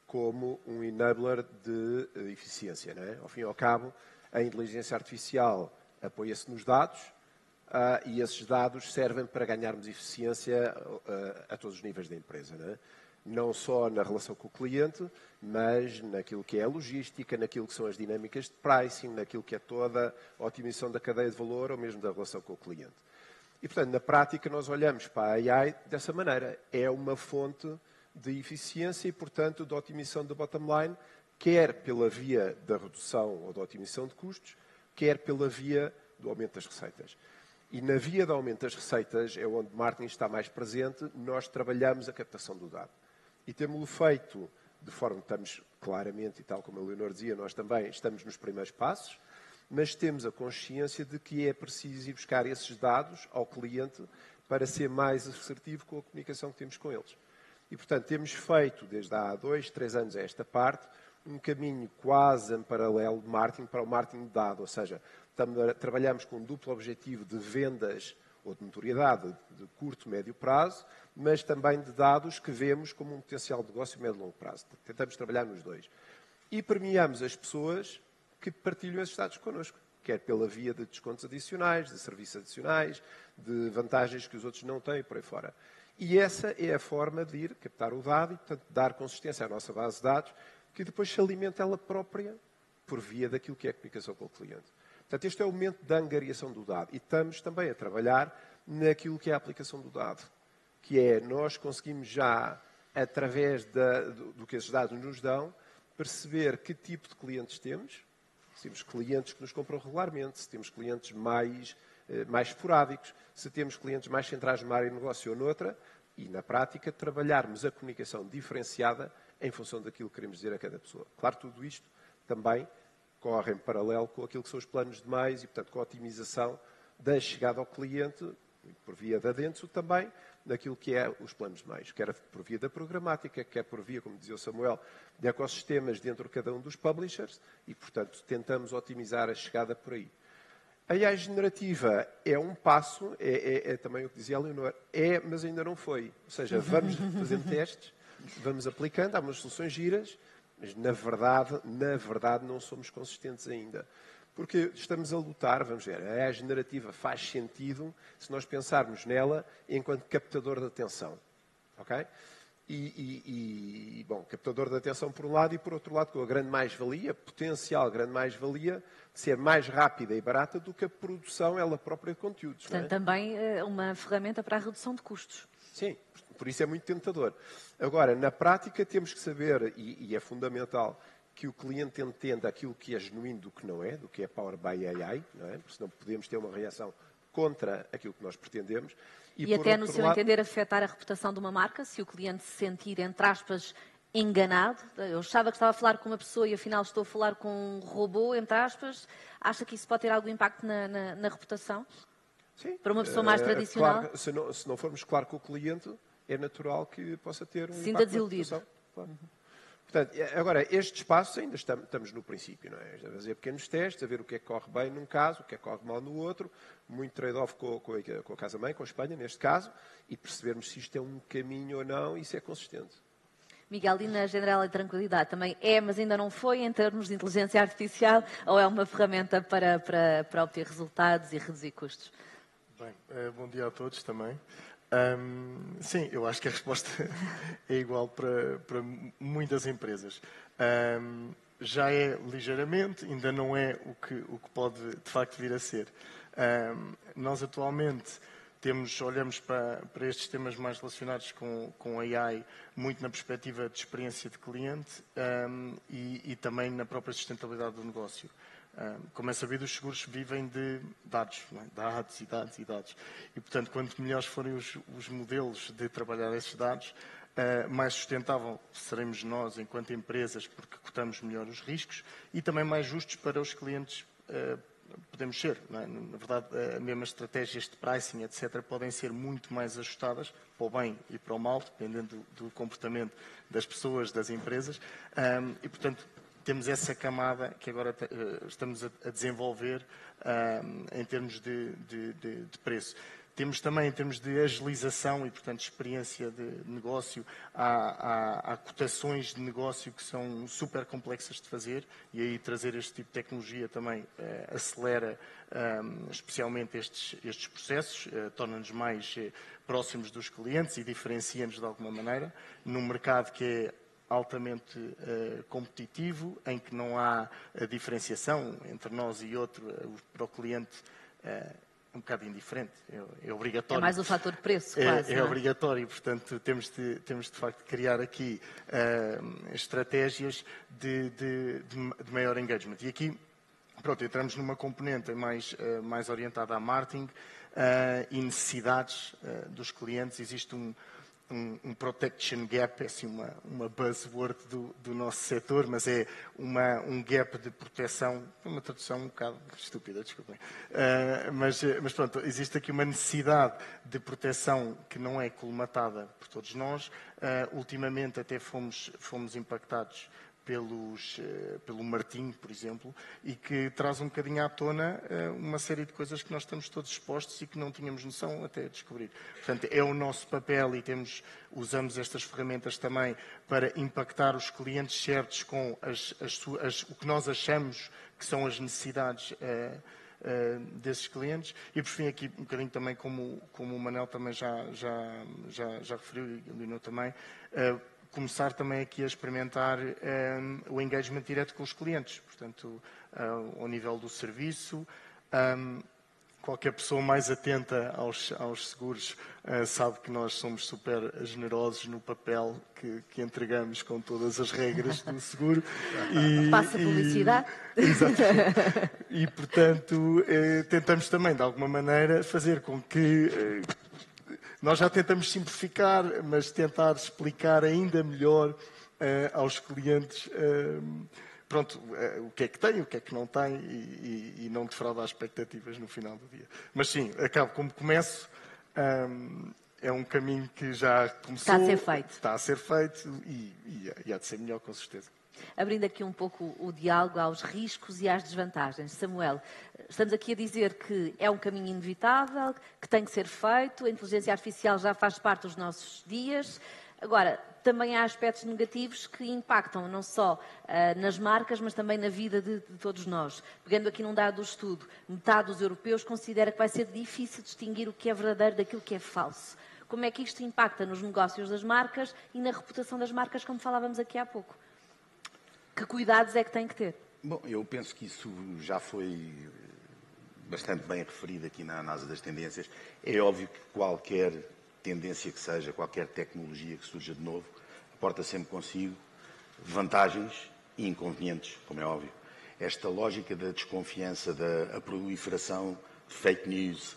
como um enabler de eficiência. Não é? Ao fim e ao cabo, a inteligência artificial apoia-se nos dados e esses dados servem para ganharmos eficiência a todos os níveis da empresa. Não é? Não só na relação com o cliente, mas naquilo que é a logística, naquilo que são as dinâmicas de pricing, naquilo que é toda a otimização da cadeia de valor ou mesmo da relação com o cliente. E, portanto, na prática, nós olhamos para a AI dessa maneira. É uma fonte de eficiência e, portanto, de otimização do bottom line, quer pela via da redução ou da otimização de custos, quer pela via do aumento das receitas. E na via do aumento das receitas é onde o marketing está mais presente, nós trabalhamos a captação do dado. E temos-lo feito de forma que estamos claramente, e tal como a Leonor dizia, nós também estamos nos primeiros passos, mas temos a consciência de que é preciso ir buscar esses dados ao cliente para ser mais assertivo com a comunicação que temos com eles. E, portanto, temos feito, desde há 2, 3 anos a esta parte, um caminho quase em paralelo de marketing para o marketing de dado, ou seja, trabalhamos com um duplo objetivo de vendas ou de notoriedade de curto, médio prazo, mas também de dados que vemos como um potencial de negócio médio e longo prazo. Tentamos trabalhar nos dois. E premiamos as pessoas que partilham esses dados connosco, quer pela via de descontos adicionais, de serviços adicionais, de vantagens que os outros não têm, por aí fora. E essa é a forma de ir captar o dado e, portanto, dar consistência à nossa base de dados, que depois se alimenta ela própria por via daquilo que é a comunicação com o cliente. Portanto, este é o momento da angariação do dado. E estamos também a trabalhar naquilo que é a aplicação do dado, que é nós conseguimos já, através do que esses dados nos dão, perceber que tipo de clientes temos. Se temos clientes que nos compram regularmente, se temos clientes mais esporádicos, se temos clientes mais centrados numa área de negócio ou noutra, e, na prática, trabalharmos a comunicação diferenciada em função daquilo que queremos dizer a cada pessoa. Claro, tudo isto também corre em paralelo com aquilo que são os planos de mais e, portanto, com a otimização da chegada ao cliente, por via da Adenso também, naquilo que é os planos de mais, quer por via da programática, quer por via, como dizia o Samuel, de ecossistemas dentro de cada um dos publishers e, portanto, tentamos otimizar a chegada por aí. A AI generativa é um passo, é também o que dizia a Leonor, mas ainda não foi. Ou seja, vamos fazendo testes, vamos aplicando, há umas soluções giras, mas na verdade não somos consistentes ainda. Porque estamos a lutar, vamos ver, a AI generativa faz sentido se nós pensarmos nela enquanto captador de atenção. Ok? bom, captador de atenção por um lado e, por outro lado, com a grande mais-valia, potencial grande mais-valia, de ser mais rápida e barata do que a produção ela própria de conteúdos. Portanto, também uma ferramenta para a redução de custos. Sim, por isso é muito tentador. Agora, na prática, temos que saber, e é fundamental, que o cliente entenda aquilo que é genuíno do que não é, do que é Power by AI, não é? Porque senão podemos ter uma reação contra aquilo que nós pretendemos. E até, no seu entender, afetar a reputação de uma marca, se o cliente se sentir, entre aspas, enganado. Eu achava que estava a falar com uma pessoa e afinal estou a falar com um robô, entre aspas. Acha que isso pode ter algum impacto na reputação? Sim. Para uma pessoa mais tradicional? Claro, se não formos claro com o cliente, é natural que possa ter um Sinta impacto desiludido. Na reputação. Claro. Portanto, agora, este espaço ainda estamos no princípio, não é? A fazer pequenos testes, a ver o que é que corre bem num caso, o que é que corre mal no outro, muito trade-off com a Casa-Mãe, com a Espanha, neste caso, e percebermos se isto é um caminho ou não e se é consistente. Miguel, e na General e Tranquilidade também é, mas ainda não foi, em termos de inteligência artificial, ou é uma ferramenta para obter resultados e reduzir custos? Bem, bom dia a todos também. Sim, eu acho que a resposta é igual para muitas empresas. Já é ligeiramente, ainda não é o que pode de facto vir a ser. Nós atualmente olhamos para estes temas mais relacionados com AI muito na perspectiva de experiência de cliente e também na própria sustentabilidade do negócio. Como é sabido, os seguros vivem de dados, não é? Dados e dados e dados. E, portanto, quanto melhores forem os modelos de trabalhar esses dados, mais sustentável seremos nós, enquanto empresas, porque cotamos melhor os riscos e também mais justos para os clientes podemos ser. Não é? Na verdade, as mesmas estratégias de pricing, etc., podem ser muito mais ajustadas para o bem e para o mal, dependendo do comportamento das pessoas, das empresas. E, portanto, temos essa camada que agora estamos a desenvolver em termos de preço. Temos também, em termos de agilização e, portanto, experiência de negócio, há cotações de negócio que são super complexas de fazer e aí trazer este tipo de tecnologia também acelera especialmente estes processos, torna-nos mais próximos dos clientes e diferencia-nos de alguma maneira num mercado que é altamente competitivo, em que não há diferenciação entre nós e outro, para o cliente um bocado indiferente, é obrigatório. É mais o fator preço, quase. É obrigatório, portanto, temos de facto criar aqui estratégias de maior engagement. E aqui, pronto, entramos numa componente mais orientada a marketing e necessidades dos clientes. Existe um protection gap, é assim uma buzzword do nosso setor, mas é um gap de proteção, uma tradução um bocado estúpida, desculpem. Mas pronto, existe aqui uma necessidade de proteção que não é colmatada por todos nós. Ultimamente até fomos impactados pelo Martim, por exemplo, e que traz um bocadinho à tona uma série de coisas que nós estamos todos expostos e que não tínhamos noção até descobrir. Portanto, é o nosso papel e usamos estas ferramentas também para impactar os clientes certos com o que nós achamos que são as necessidades desses clientes. E por fim aqui um bocadinho também como o Manel também já referiu e o Lino também, começar também aqui a experimentar o engagement direto com os clientes, portanto, ao nível do serviço. Qualquer pessoa mais atenta aos seguros sabe que nós somos super generosos no papel que entregamos com todas as regras do seguro. Passa publicidade. Exatamente. E, portanto, tentamos também, de alguma maneira, fazer com que nós já tentamos simplificar, mas tentar explicar ainda melhor aos clientes o que é que tem, o que é que não tem e não defraudar as expectativas no final do dia. Mas sim, acabo como começo. É um caminho que já começou. Está a ser feito e há de ser melhor, com certeza. Abrindo aqui um pouco o diálogo aos riscos e às desvantagens. Samuel, estamos aqui a dizer que é um caminho inevitável, que tem que ser feito, a inteligência artificial já faz parte dos nossos dias. Agora, também há aspectos negativos que impactam não só nas marcas, mas também na vida de todos nós. Pegando aqui num dado do estudo, metade dos europeus considera que vai ser difícil distinguir o que é verdadeiro daquilo que é falso. como é que isto impacta nos negócios das marcas e na reputação das marcas, como falávamos aqui há pouco. Que cuidados é que tem que ter? Bom, eu penso que isso já foi bastante bem referido aqui na análise das tendências. É óbvio que qualquer tendência que seja, qualquer tecnologia que surja de novo, aporta sempre consigo vantagens e inconvenientes, como é óbvio. Esta lógica da desconfiança, da proliferação de fake news,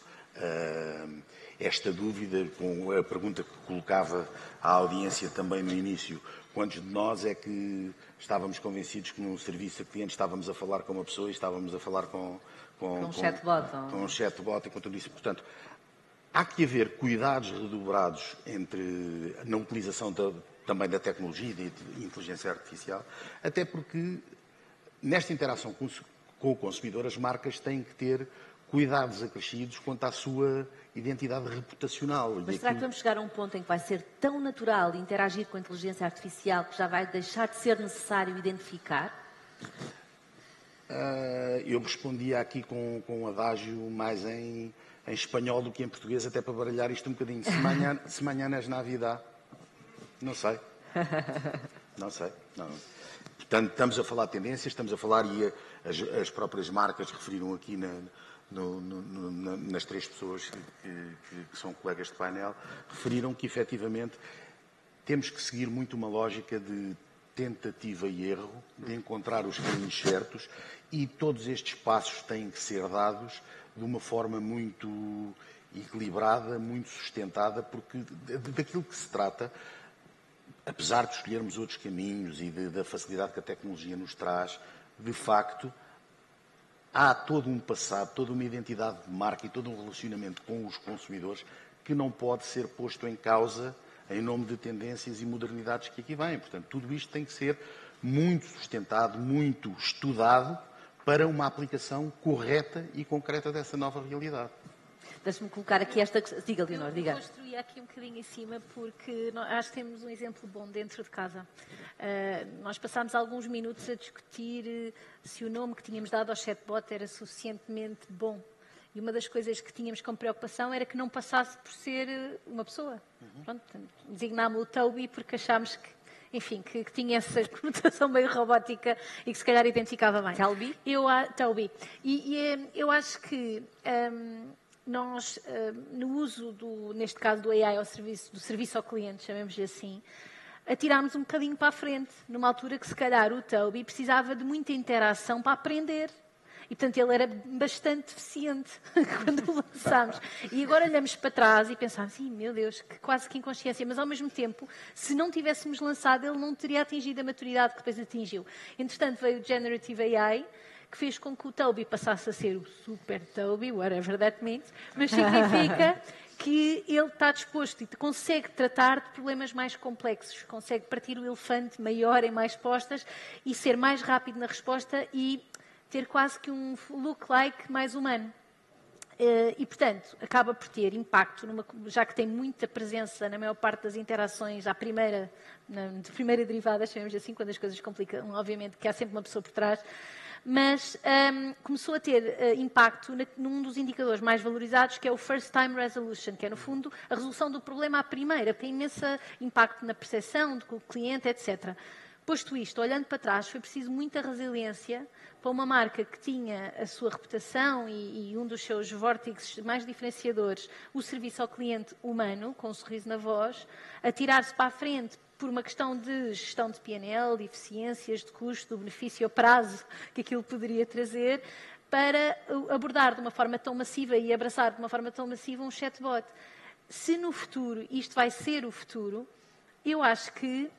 esta dúvida, com a pergunta que colocava à audiência também no início, quantos de nós é que estávamos convencidos que num serviço a cliente estávamos a falar com uma pessoa e estávamos a falar com um chatbot. Com um chatbot e com tudo isso. Portanto, há que haver cuidados redobrados na utilização também da tecnologia e da inteligência artificial, até porque nesta interação com o consumidor as marcas têm que ter cuidados acrescidos quanto à sua identidade reputacional. Mas será que vamos chegar a um ponto em que vai ser tão natural interagir com a inteligência artificial que já vai deixar de ser necessário identificar? Eu respondia aqui com um adágio mais em espanhol do que em português, até para baralhar isto um bocadinho. Se manhã és Navidad, não sei. Não sei. Não. Portanto, estamos a falar de tendências, estamos a falar, e as próprias marcas referiram aqui nas três pessoas que são colegas de painel, referiram que efetivamente temos que seguir muito uma lógica de tentativa e erro, de encontrar os caminhos certos, e todos estes passos têm que ser dados de uma forma muito equilibrada, muito sustentada, porque daquilo que se trata, apesar de escolhermos outros caminhos e da facilidade que a tecnologia nos traz, de facto, há todo um passado, toda uma identidade de marca e todo um relacionamento com os consumidores que não pode ser posto em causa em nome de tendências e modernidades que aqui vêm. Portanto, tudo isto tem que ser muito sustentado, muito estudado para uma aplicação correta e concreta dessa nova realidade. Deixe-me colocar aqui esta... Diga, Leonor, diga. Eu construí aqui um bocadinho em cima, porque acho que temos um exemplo bom dentro de casa. Nós passámos alguns minutos a discutir se o nome que tínhamos dado ao chatbot era suficientemente bom. E uma das coisas que tínhamos como preocupação era que não passasse por ser uma pessoa. Pronto, designámos o Toby porque achámos que, enfim, que tinha essa conotação meio robótica e que se calhar identificava bem. Toby? Toby. E eu acho que nós, no uso, neste caso do AI do serviço ao cliente, chamemos-lhe assim, atirámos um bocadinho para a frente, numa altura que se calhar o Toby precisava de muita interação para aprender. E, portanto, ele era bastante deficiente quando o lançámos. E agora olhamos para trás e pensamos, meu Deus, quase que inconsciência. Mas, ao mesmo tempo, se não tivéssemos lançado, ele não teria atingido a maturidade que depois atingiu. Entretanto, veio o Generative AI, que fez com que o Toby passasse a ser o Super Toby, whatever that means, mas significa que ele está disposto e consegue tratar de problemas mais complexos, consegue partir o elefante maior em mais postas e ser mais rápido na resposta e ter quase que um look-like mais humano. E, portanto, acaba por ter impacto, já que tem muita presença na maior parte das interações de primeira derivada, chamemos assim, quando as coisas complicam, obviamente que há sempre uma pessoa por trás, mas começou a ter impacto num dos indicadores mais valorizados, que é o First Time Resolution, que é, no fundo, a resolução do problema à primeira, tem imenso impacto na percepção do cliente, etc. Posto isto, olhando para trás, foi preciso muita resiliência para uma marca que tinha a sua reputação e um dos seus vórtices mais diferenciadores, o serviço ao cliente humano, com um sorriso na voz, atirar-se para a frente por uma questão de gestão de PNL, de eficiências, de custo, do benefício a prazo que aquilo poderia trazer, para abordar de uma forma tão massiva e abraçar de uma forma tão massiva um chatbot. Se no futuro isto vai ser o futuro, eu acho que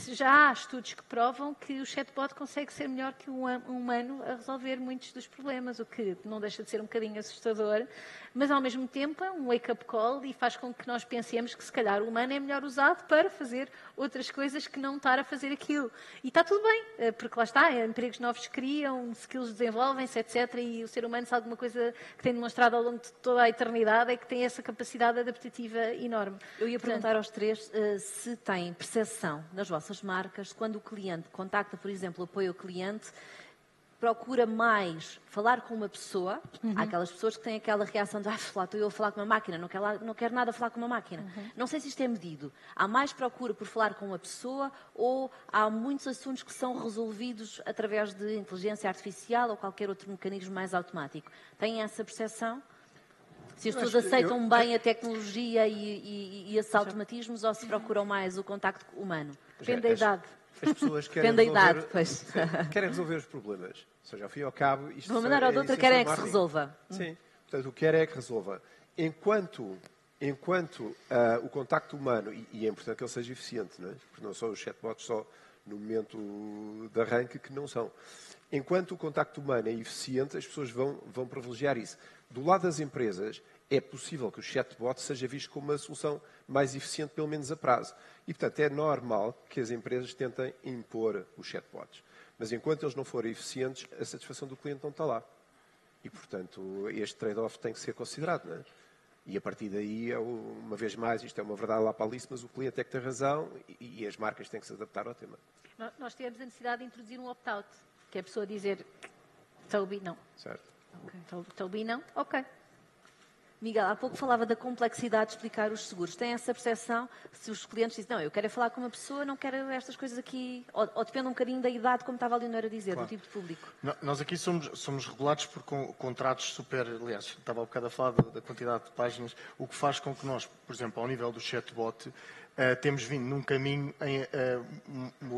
já há estudos que provam que o chatbot consegue ser melhor que um humano a resolver muitos dos problemas, o que não deixa de ser um bocadinho assustador, mas ao mesmo tempo é um wake-up call e faz com que nós pensemos que se calhar o humano é melhor usado para fazer outras coisas que não estar a fazer aquilo. E está tudo bem, porque lá está, empregos novos criam, skills desenvolvem-se, etc. E o ser humano, se alguma coisa que tem demonstrado ao longo de toda a eternidade, é que tem essa capacidade adaptativa enorme. Eu ia perguntar aos três se têm percepção nas vossas marcas, quando o cliente contacta, por exemplo, o apoio ao cliente, procura mais falar com uma pessoa. Há aquelas pessoas que têm aquela reação de estou eu a falar com uma máquina, não quero nada falar com uma máquina. Não sei se isto é medido. Há mais procura por falar com uma pessoa ou há muitos assuntos que são resolvidos através de inteligência artificial ou qualquer outro mecanismo mais automático? Têm essa percepção? Se as pessoas aceitam bem a tecnologia e esses automatismos ou se procuram mais o contacto humano? Depende da idade. As pessoas querem querem resolver os problemas. Ou seja, ao fim e ao cabo... De uma maneira ou de outra querem que se resolva. Sim. Portanto, o que querem é que resolva. Enquanto o contacto humano, e é importante que ele seja eficiente, não é? Porque não são os chatbots só no momento de arranque que não são. Enquanto o contacto humano é eficiente, as pessoas vão privilegiar isso. Do lado das empresas, é possível que o chatbot seja visto como uma solução mais eficiente, pelo menos a prazo. E, portanto, é normal que as empresas tentem impor os chatbots. Mas enquanto eles não forem eficientes, a satisfação do cliente não está lá. E, portanto, este trade-off tem que ser considerado, não é? E a partir daí, uma vez mais, isto é uma verdade lá para Alice, mas o cliente é que tem razão e as marcas têm que se adaptar ao tema. Nós tivemos a necessidade de introduzir um opt-out, que é a pessoa dizer Toby não. Certo. Okay. Toby não, ok. Miguel, há pouco falava da complexidade de explicar os seguros. Tem essa percepção se os clientes dizem, não, eu quero é falar com uma pessoa, não quero estas coisas aqui, ou depende um bocadinho da idade, como estava a Leonora a dizer, do tipo de público. Nós aqui somos regulados por contratos super, aliás, estava há bocado a falar da quantidade de páginas, o que faz com que nós, por exemplo, ao nível do chatbot, temos vindo num caminho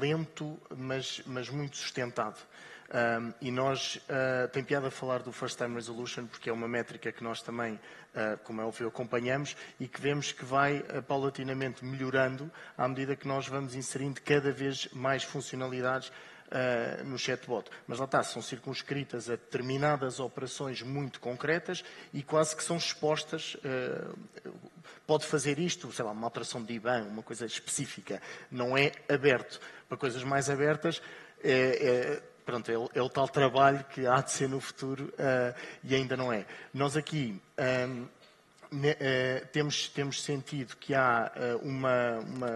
lento, mas muito sustentado. E nós, tem piada a falar do First Time Resolution, porque é uma métrica que nós também, como é óbvio, acompanhamos e que vemos que vai paulatinamente melhorando à medida que nós vamos inserindo cada vez mais funcionalidades no chatbot. Mas lá está, são circunscritas a determinadas operações muito concretas e quase que são expostas. Pode fazer isto, sei lá, uma alteração de IBAN, uma coisa específica. Não é aberto. Para coisas mais abertas, pronto, é o tal trabalho que há de ser no futuro e ainda não é. Nós aqui temos sentido que há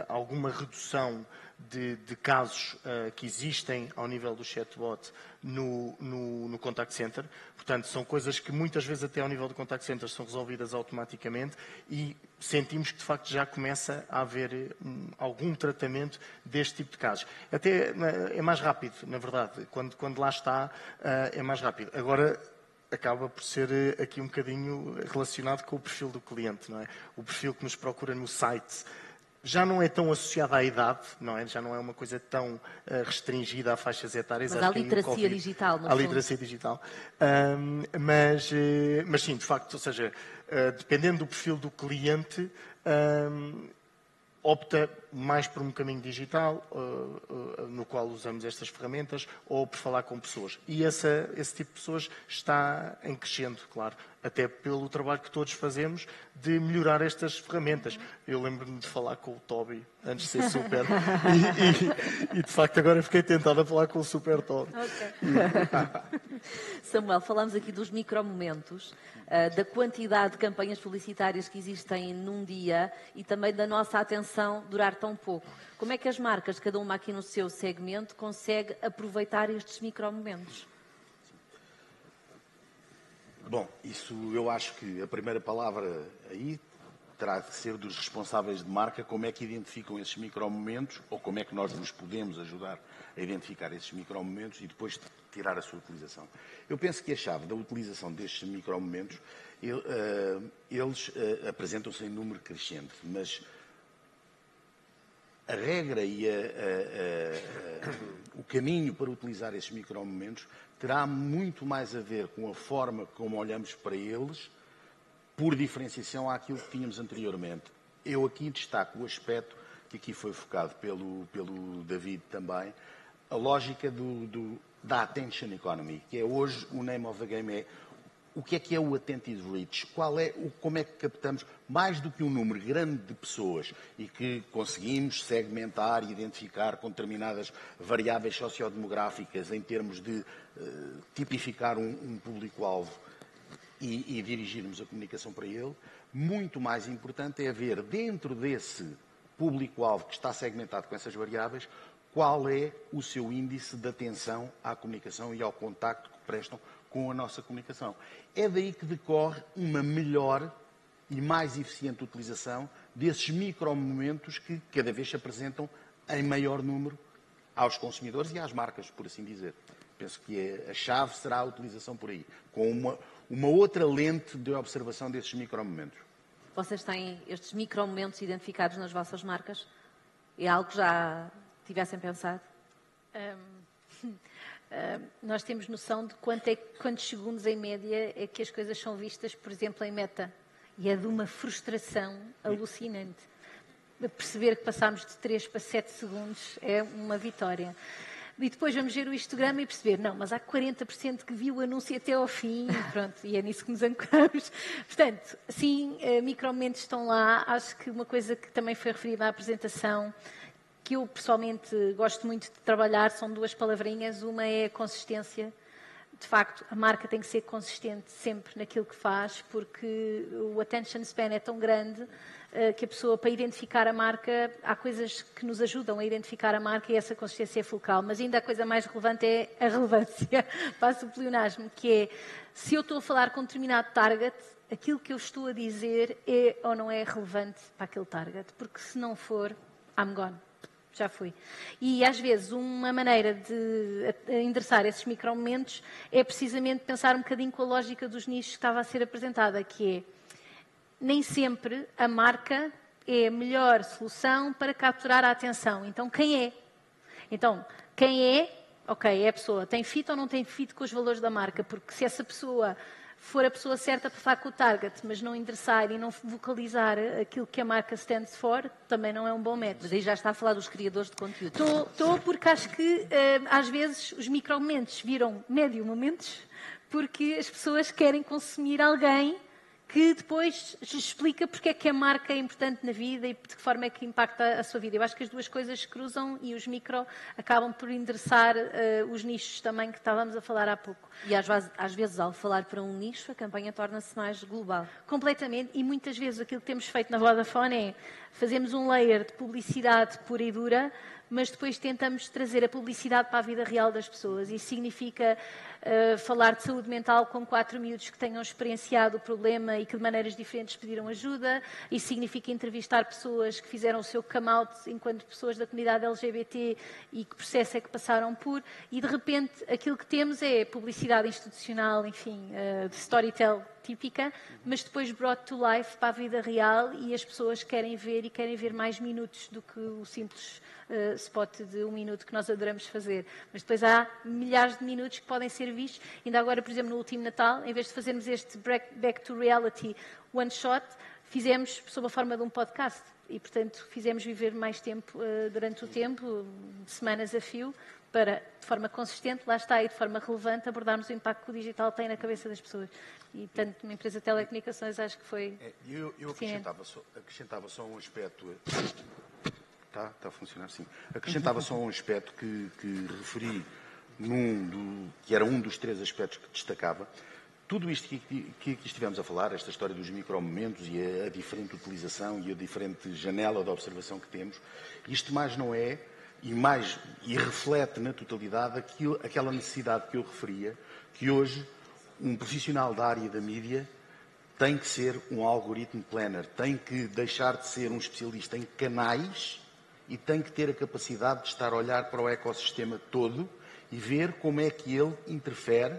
alguma redução de casos que existem ao nível do chatbot no contact center. Portanto, são coisas que muitas vezes até ao nível do contact center são resolvidas automaticamente e sentimos que de facto já começa a haver algum tratamento deste tipo de casos. Até é mais rápido, na verdade. Quando lá está, é mais rápido. Agora, acaba por ser aqui um bocadinho relacionado com o perfil do cliente, não é? O perfil que nos procura no site já não é tão associado à idade, não é? Já não é uma coisa tão restringida a faixas etárias. Mas à literacia digital, no fundo. À literacia digital. Mas sim, de facto, ou seja, dependendo do perfil do cliente, opta mais por um caminho digital, no qual usamos estas ferramentas, ou por falar com pessoas. E esse tipo de pessoas está em crescendo, claro, até pelo trabalho que todos fazemos de melhorar estas ferramentas. Eu lembro-me de falar com o Toby, antes de ser super, e de facto agora fiquei tentado a falar com o super Toby. Okay. Samuel, falamos aqui dos micromomentos, da quantidade de campanhas publicitárias que existem num dia e também da nossa atenção durar tão pouco. Como é que as marcas, cada uma aqui no seu segmento, consegue aproveitar estes micromomentos? Bom, isso eu acho que a primeira palavra aí terá de ser dos responsáveis de marca, como é que identificam esses micromomentos ou como é que nós nos podemos ajudar a identificar esses micromomentos e depois tirar a sua utilização. Eu penso que a chave da utilização destes micromomentos, eles apresentam-se em número crescente, mas a regra e o caminho para utilizar esses micromomentos terá muito mais a ver com a forma como olhamos para eles, por diferenciação àquilo que tínhamos anteriormente. Eu aqui destaco o aspecto que aqui foi focado pelo David também, a lógica da attention economy, que é hoje o name of the game, o que é o attentive reach? Como é que captamos mais do que um número grande de pessoas e que conseguimos segmentar e identificar com determinadas variáveis sociodemográficas em termos de tipificar um público-alvo e dirigirmos a comunicação para ele? Muito mais importante é ver dentro desse público-alvo que está segmentado com essas variáveis qual é o seu índice de atenção à comunicação e ao contacto que prestam com a nossa comunicação. É daí que decorre uma melhor e mais eficiente utilização desses micromomentos que cada vez se apresentam em maior número aos consumidores e às marcas, por assim dizer. Penso que a chave será a utilização por aí, com uma outra lente de observação desses micromomentos. Vocês têm estes micromomentos identificados nas vossas marcas? É algo que já tivessem pensado? Nós temos noção de quantos segundos em média é que as coisas são vistas, por exemplo, em Meta. E é de uma frustração alucinante. Perceber que passámos de 3 para 7 segundos é uma vitória. E depois vamos ver o histograma e perceber, não, mas há 40% que viu o anúncio até ao fim, e pronto, e é nisso que nos ancoramos. Portanto, sim, micromomentos estão lá. Acho que uma coisa que também foi referida à apresentação, que eu pessoalmente gosto muito de trabalhar, são 2 palavrinhas. Uma é a consistência. De facto, a marca tem que ser consistente sempre naquilo que faz, porque o attention span é tão grande que a pessoa, para identificar a marca, há coisas que nos ajudam a identificar a marca e essa consistência é fulcral. Mas ainda a coisa mais relevante é a relevância. Passo o pleonasmo, que é, se eu estou a falar com um determinado target, aquilo que eu estou a dizer é ou não é relevante para aquele target. Porque se não for, I'm gone. Já fui. E, às vezes, uma maneira de endereçar esses micromomentos é precisamente pensar um bocadinho com a lógica dos nichos que estava a ser apresentada, que é, nem sempre a marca é a melhor solução para capturar a atenção. Então, quem é? Então, quem é? Ok, é a pessoa. Tem fit ou não tem fit com os valores da marca? Porque se essa pessoa for a pessoa certa para falar com o target, mas não endereçar e não vocalizar aquilo que a marca stands for, também não é um bom método. Mas aí já está a falar dos criadores de conteúdo. Estou porque acho que, às vezes, os micromomentos viram médio-momentos, porque as pessoas querem consumir alguém que depois explica porque é que a marca é importante na vida e de que forma é que impacta a sua vida. Eu acho que as duas coisas se cruzam e os micro acabam por endereçar os nichos também que estávamos a falar há pouco. E às vezes, ao falar para um nicho, a campanha torna-se mais global. Completamente. E muitas vezes aquilo que temos feito na Vodafone é fazemos um layer de publicidade pura e dura, mas depois tentamos trazer a publicidade para a vida real das pessoas. Isso significa falar de saúde mental com 4 miúdos que tenham experienciado o problema e que de maneiras diferentes pediram ajuda. Isso significa entrevistar pessoas que fizeram o seu come out enquanto pessoas da comunidade LGBT e que processo é que passaram por. E, de repente, aquilo que temos é publicidade institucional, enfim, de storytelling típica, mas depois brought to life para a vida real e as pessoas querem ver e querem ver mais minutos do que o simples spot de 1 minuto que nós adoramos fazer. Mas depois há milhares de minutos que podem ser vistos. Ainda agora, por exemplo, no último Natal, em vez de fazermos este Back to Reality one shot, fizemos sob a forma de um podcast. E, portanto, fizemos viver mais tempo durante o tempo, semanas a fio, para, de forma consistente, lá está, e de forma relevante, abordarmos o impacto que o digital tem na cabeça das pessoas. E, portanto, uma empresa de telecomunicações, acho que foi... Eu acrescentava só um aspecto... Está a funcionar, sim. Acrescentava só um aspecto que referi, que era um dos 3 aspectos que destacava. Tudo isto que estivemos a falar, esta história dos micromomentos e a diferente utilização e a diferente janela de observação que temos, isto mais não é, e reflete na totalidade aquela necessidade que eu referia, que hoje um profissional da área da mídia tem que ser um algoritmo planner, tem que deixar de ser um especialista em canais e tem que ter a capacidade de estar a olhar para o ecossistema todo e ver como é que ele interfere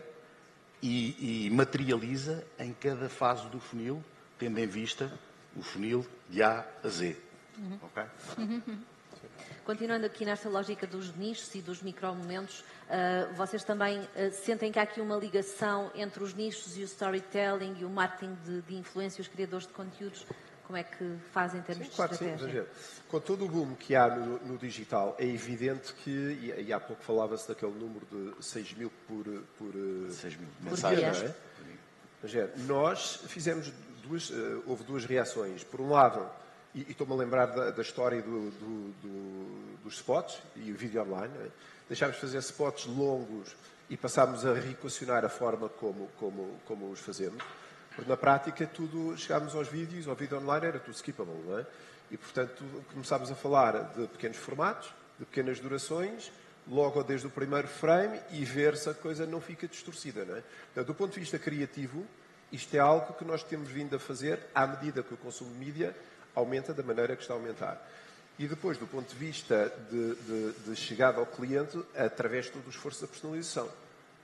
e materializa em cada fase do funil, tendo em vista o funil de A a Z. Okay? Continuando aqui nesta lógica dos nichos e dos micromomentos, vocês também sentem que há aqui uma ligação entre os nichos e o storytelling e o marketing de influência, os criadores de conteúdos? Como é que fazem em termos de estratégia? Sim, com todo o boom que há no digital, é evidente que, e há pouco falava-se daquele número de 6 mil por 6 mil mensagens, não é? Mas nós fizemos houve 2 reações. Por um lado, e estou-me a lembrar da história dos spots e o vídeo online, não é? Deixámos de fazer spots longos e passámos a reequacionar a forma como os fazemos. Porque, na prática, chegámos aos vídeos, ao vídeo online, era tudo skippable, não é? E, portanto, começámos a falar de pequenos formatos, de pequenas durações, logo desde o primeiro frame, e ver se a coisa não fica distorcida. Não é? Portanto, do ponto de vista criativo, isto é algo que nós temos vindo a fazer à medida que o consumo de mídia aumenta da maneira que está a aumentar. E depois, do ponto de vista de chegada ao cliente, através de todo o esforço da personalização.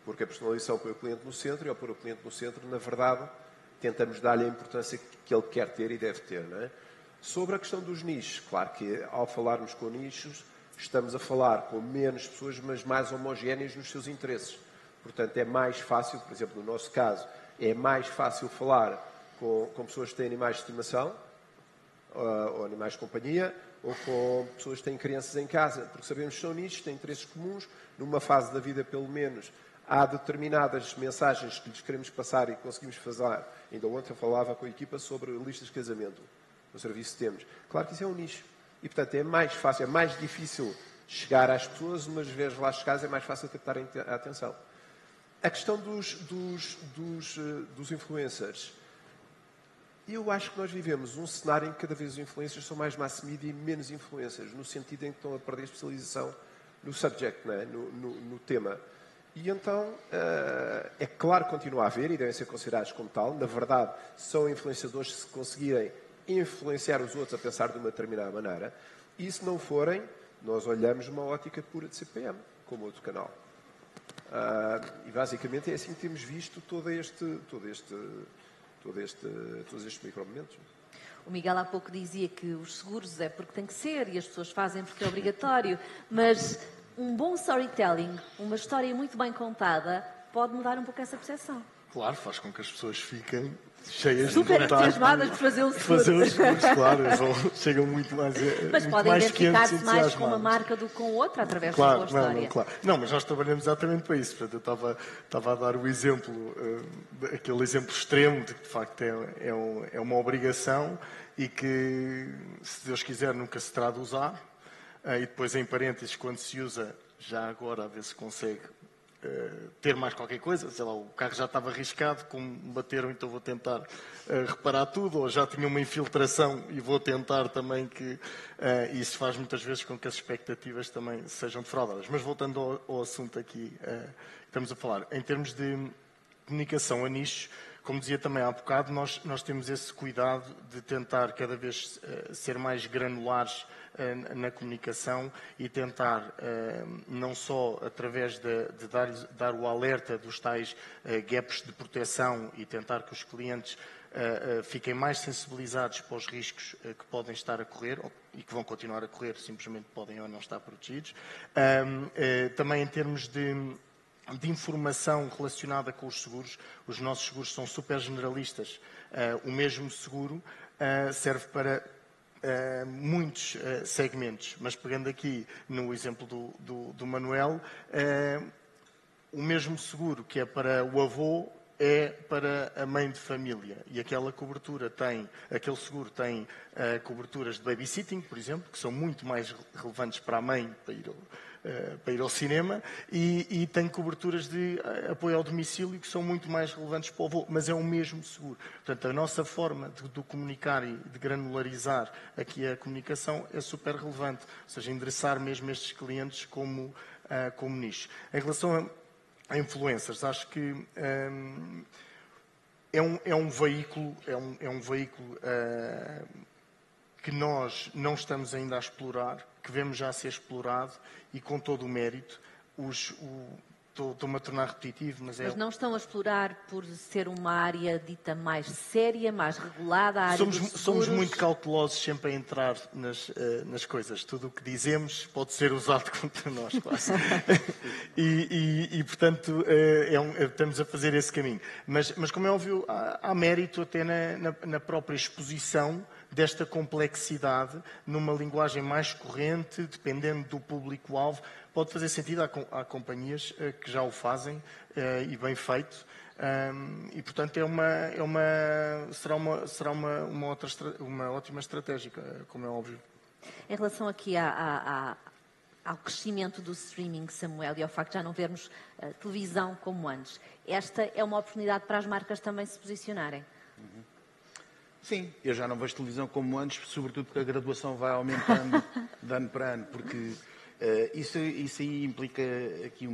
Porque a personalização põe o cliente no centro, e ao pôr o cliente no centro, na verdade, tentamos dar-lhe a importância que ele quer ter e deve ter. Não é? Sobre a questão dos nichos, claro que ao falarmos com nichos, estamos a falar com menos pessoas, mas mais homogéneas nos seus interesses. Portanto, é mais fácil, por exemplo, no nosso caso, é mais fácil falar com pessoas que têm animais de estimação, ou animais de companhia, ou com pessoas que têm crianças em casa, porque sabemos que são nichos, têm interesses comuns, numa fase da vida, pelo menos, há determinadas mensagens que lhes queremos passar e conseguimos fazer. Ainda ontem eu falava com a equipa sobre listas de casamento, no serviço que temos. Claro que isso é um nicho. E, portanto, é mais fácil, é mais difícil chegar às pessoas, mas vezes lá chegares é mais fácil captarem a atenção. A questão dos influencers. Eu acho que nós vivemos um cenário em que cada vez os influencers são mais mass media e menos influencers, no sentido em que estão a perder especialização no subject, não é? no tema. E então, é claro que continua a haver e devem ser considerados como tal. Na verdade, são influenciadores se conseguirem influenciar os outros a pensar de uma determinada maneira. E se não forem, nós olhamos uma ótica pura de CPM, como outro canal. E basicamente é assim que temos visto todos estes micromomentos. O Miguel há pouco dizia que os seguros é porque tem que ser e as pessoas fazem porque é obrigatório, mas um bom storytelling, uma história muito bem contada, pode mudar um pouco essa percepção. Claro, faz com que as pessoas fiquem cheias super de vontade entusiasmadas por fazer o seguro. Claro, chegam muito mais mas podem identificar-se mais com uma marca do que com outra através da sua história. Não, mas nós trabalhamos exatamente para isso. Portanto, eu estava a dar o exemplo, aquele exemplo extremo de que, de facto, é uma obrigação e que, se Deus quiser, nunca se terá de usar. E depois, em parênteses, quando se usa, já agora, a ver se consegue ter mais qualquer coisa, sei lá, o carro já estava arriscado, como me bateram, então vou tentar reparar tudo, ou já tinha uma infiltração e vou tentar também que isso faz muitas vezes com que as expectativas também sejam defraudadas. Mas voltando ao assunto aqui que estamos a falar, em termos de comunicação a nicho, como dizia também há bocado, nós temos esse cuidado de tentar cada vez ser mais granulares na comunicação e tentar, não só através de dar o alerta dos tais gaps de proteção e tentar que os clientes fiquem mais sensibilizados para os riscos que podem estar a correr e que vão continuar a correr, simplesmente podem ou não estar protegidos. Também em termos de informação relacionada com os seguros, os nossos seguros são super generalistas. O mesmo seguro serve para muitos segmentos, mas pegando aqui no exemplo do Manuel, o mesmo seguro que é para o avô é para a mãe de família e aquele seguro tem coberturas de babysitting, por exemplo, que são muito mais relevantes para a mãe para ir ao cinema e tem coberturas de apoio ao domicílio que são muito mais relevantes para o avô, mas é o mesmo seguro. Portanto, a nossa forma de comunicar e de granularizar aqui a comunicação é super relevante, ou seja, endereçar mesmo estes clientes como nicho. Em relação a influencers, acho que é um veículo que nós não estamos ainda a explorar, que vemos já a ser explorado e com todo o mérito. Estou-me a tornar repetitivo, mas não estão a explorar por ser uma área dita mais séria, mais regulada, a área dos seguros? Somos muito cautelosos sempre a entrar nas coisas. Tudo o que dizemos pode ser usado contra nós, quase. e portanto, estamos a fazer esse caminho. Mas como é óbvio, há mérito até na própria exposição desta complexidade numa linguagem mais corrente, dependendo do público-alvo. Pode fazer sentido, há companhias que já o fazem e bem feito. E, portanto, será uma ótima estratégia, como é óbvio. Em relação aqui ao crescimento do streaming, Samuel, e ao facto de já não vermos televisão como antes, esta é uma oportunidade para as marcas também se posicionarem? Sim, eu já não vejo televisão como antes, sobretudo porque a graduação vai aumentando de ano para ano, porque Isso aí implica aqui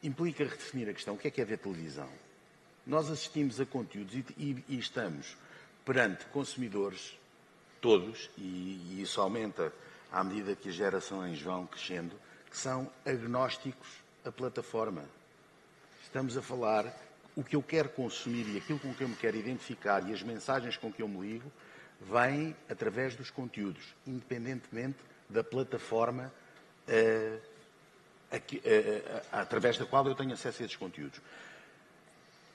implica redefinir a questão. O que é ver televisão? Nós assistimos a conteúdos e estamos perante consumidores, todos, e isso aumenta à medida que as gerações vão crescendo, que são agnósticos à plataforma. Estamos a falar o que eu quero consumir e aquilo com que eu me quero identificar e as mensagens com que eu me ligo vêm através dos conteúdos, independentemente da plataforma através da qual eu tenho acesso a esses conteúdos.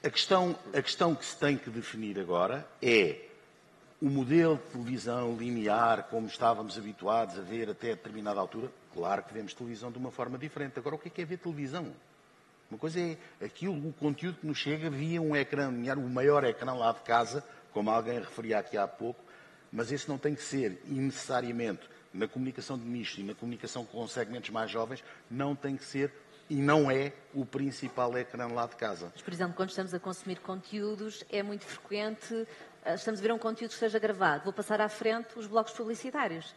A questão que se tem que definir agora é o modelo de televisão linear, como estávamos habituados a ver até determinada altura. Claro que vemos televisão de uma forma diferente. Agora, o que é ver televisão? Uma coisa é o conteúdo que nos chega via um ecrã, o maior ecrã lá de casa, como alguém referia aqui há pouco, mas esse não tem que ser, e necessariamente, na comunicação de nicho e na comunicação com segmentos mais jovens, não tem que ser e não é o principal ecrã lá de casa. Mas, por exemplo, quando estamos a consumir conteúdos, é muito frequente, estamos a ver um conteúdo que esteja gravado, vou passar à frente os blocos publicitários.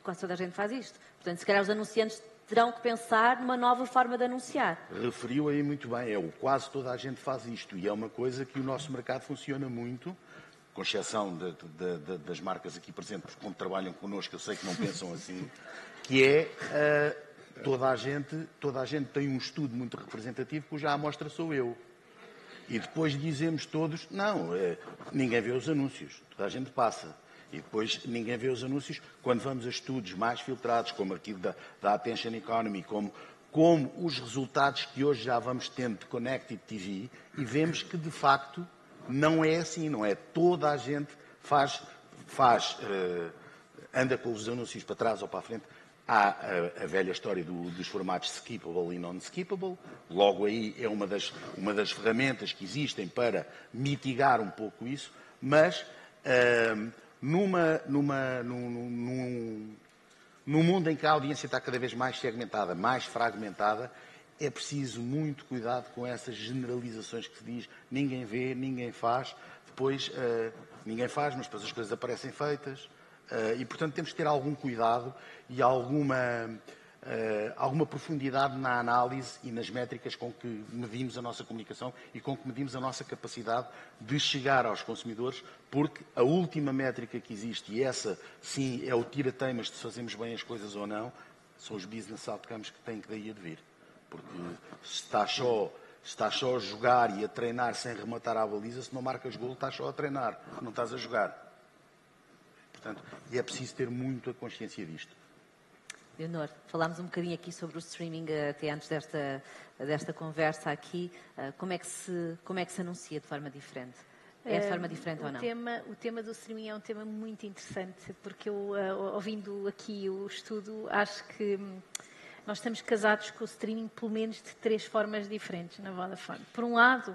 Quase toda a gente faz isto. Portanto, se calhar os anunciantes terão que pensar numa nova forma de anunciar. Referiu aí muito bem, quase toda a gente faz isto e é uma coisa que o nosso mercado funciona muito, com exceção das marcas aqui presentes, como trabalham connosco, eu sei que não pensam assim, que é toda a gente tem um estudo muito representativo cuja amostra sou eu. E depois dizemos todos, não, ninguém vê os anúncios, toda a gente passa. E depois ninguém vê os anúncios quando vamos a estudos mais filtrados, como aqui da Attention Economy, como os resultados que hoje já vamos tendo de Connected TV, e vemos que, de facto, não é assim, não é? Toda a gente anda com os anúncios para trás ou para a frente. Há a velha história dos formatos skippable e non-skippable. Logo aí é uma das ferramentas que existem para mitigar um pouco isso, mas num mundo em que a audiência está cada vez mais segmentada, mais fragmentada, é preciso muito cuidado com essas generalizações que se diz ninguém vê, ninguém faz, depois ninguém faz, mas depois as coisas aparecem feitas. E, portanto, temos que ter algum cuidado e alguma profundidade na análise e nas métricas com que medimos a nossa comunicação e com que medimos a nossa capacidade de chegar aos consumidores, porque a última métrica que existe, e essa, sim, é o tira-teimas de se fazemos bem as coisas ou não, são os business outcomes que têm que daí advir. Porque se estás só a jogar e a treinar sem rematar à baliza, se não marcas golo, estás só a treinar, não estás a jogar. Portanto, e é preciso ter muito a consciência disto. Leonor, falámos um bocadinho aqui sobre o streaming até antes desta conversa aqui. Como é que se anuncia de forma diferente? É de forma diferente ou não? O tema do streaming é um tema muito interessante, porque eu, ouvindo aqui o estudo, acho que nós estamos casados com o streaming pelo menos de 3 formas diferentes na Vodafone. Por um lado,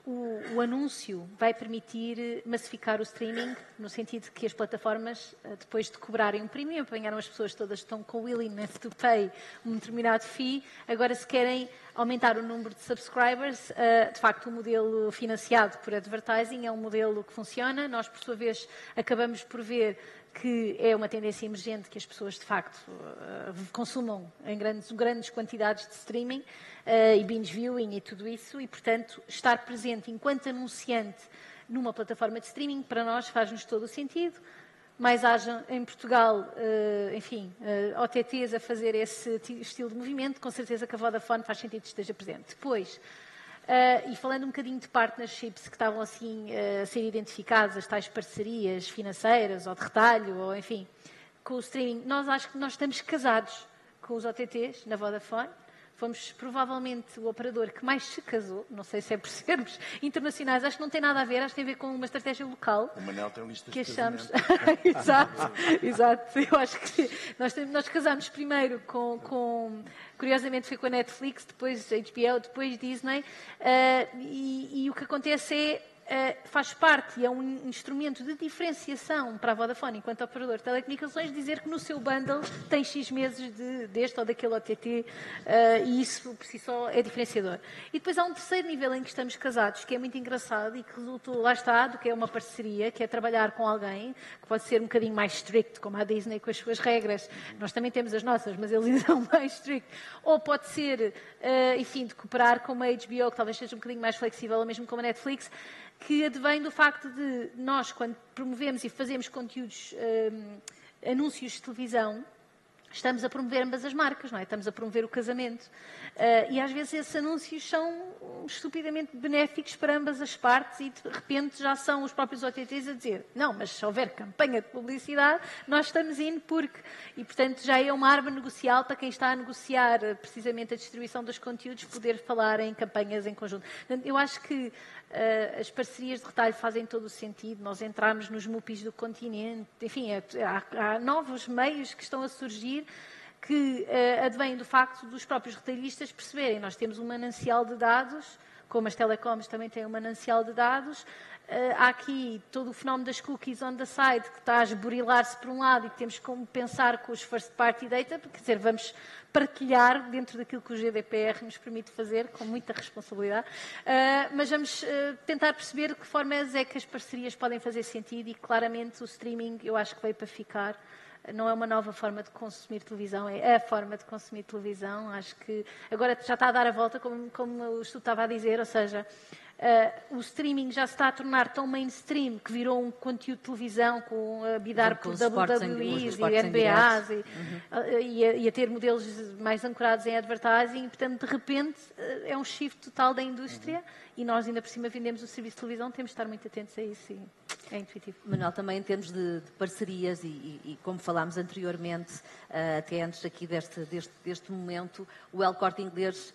o anúncio vai permitir massificar o streaming, no sentido de que as plataformas, depois de cobrarem um premium, apanharam as pessoas todas que estão com willingness to pay um determinado fee, agora se querem aumentar o número de subscribers, de facto o modelo financiado por advertising é um modelo que funciona. Nós, por sua vez, acabamos por ver que é uma tendência emergente que as pessoas, de facto, consumam em grandes quantidades de streaming e binge viewing e tudo isso, e, portanto, estar presente enquanto anunciante numa plataforma de streaming, para nós, faz-nos todo o sentido. Mais haja em Portugal, OTTs a fazer esse estilo de movimento, com certeza que a Vodafone faz sentido que esteja presente. Depois, e falando um bocadinho de partnerships que estavam assim a ser identificados, as tais parcerias financeiras ou de retalho, ou enfim, com o streaming, acho que nós estamos casados com os OTTs na Vodafone. Fomos provavelmente o operador que mais se casou, não sei se é por sermos internacionais, acho que não tem nada a ver, acho que tem a ver com uma estratégia local. O Manel tem listas que de achamos. Exato. Eu acho que nós casámos primeiro curiosamente foi com a Netflix, depois HBO, depois Disney, e o que acontece é faz parte e é um instrumento de diferenciação para a Vodafone, enquanto operador de telecomunicações, dizer que no seu bundle tem X meses deste ou daquele OTT, e isso por si só é diferenciador. E depois há um terceiro nível em que estamos casados, que é muito engraçado e que resultou, lá está, do que é uma parceria, que é trabalhar com alguém que pode ser um bocadinho mais strict, como a Disney com as suas regras. Nós também temos as nossas, mas eles ainda são mais strict. Ou pode ser, enfim, de cooperar com uma HBO, que talvez seja um bocadinho mais flexível, ou mesmo com a Netflix, que advém do facto de nós, quando promovemos e fazemos conteúdos, anúncios de televisão, estamos a promover ambas as marcas, não é? Estamos a promover o casamento. E às vezes esses anúncios são estupidamente benéficos para ambas as partes e de repente já são os próprios OTTs a dizer não, mas se houver campanha de publicidade, nós estamos in porque... E portanto já é uma arma negocial para quem está a negociar precisamente a distribuição dos conteúdos, poder falar em campanhas em conjunto. Portanto, eu acho que as parcerias de retalho fazem todo o sentido, nós entramos nos MUPIs do continente, enfim, há novos meios que estão a surgir que advêm do facto dos próprios retalhistas perceberem. Nós temos um manancial de dados, como as telecoms também têm um manancial de dados. Há aqui todo o fenómeno das cookies on the side, que está a esburilar-se por um lado e que temos como pensar com os first party data, quer dizer, vamos partilhar dentro daquilo que o GDPR nos permite fazer, com muita responsabilidade, mas vamos tentar perceber de que formas é que as parcerias podem fazer sentido e claramente o streaming eu acho que veio para ficar. Não é uma nova forma de consumir televisão, é a forma de consumir televisão. Acho que agora já está a dar a volta, como o estudo estava a dizer, ou seja, o streaming já se está a tornar tão mainstream que virou um conteúdo de televisão com a bidar por WWEs e NBAs e a ter modelos mais ancorados em advertising e, portanto, de repente é um shift total da indústria e nós ainda por cima vendemos o serviço de televisão, temos de estar muito atentos a isso e é intuitivo. Manuel, também em termos de parcerias e como falámos anteriormente, até antes aqui deste momento, o El Corte Inglês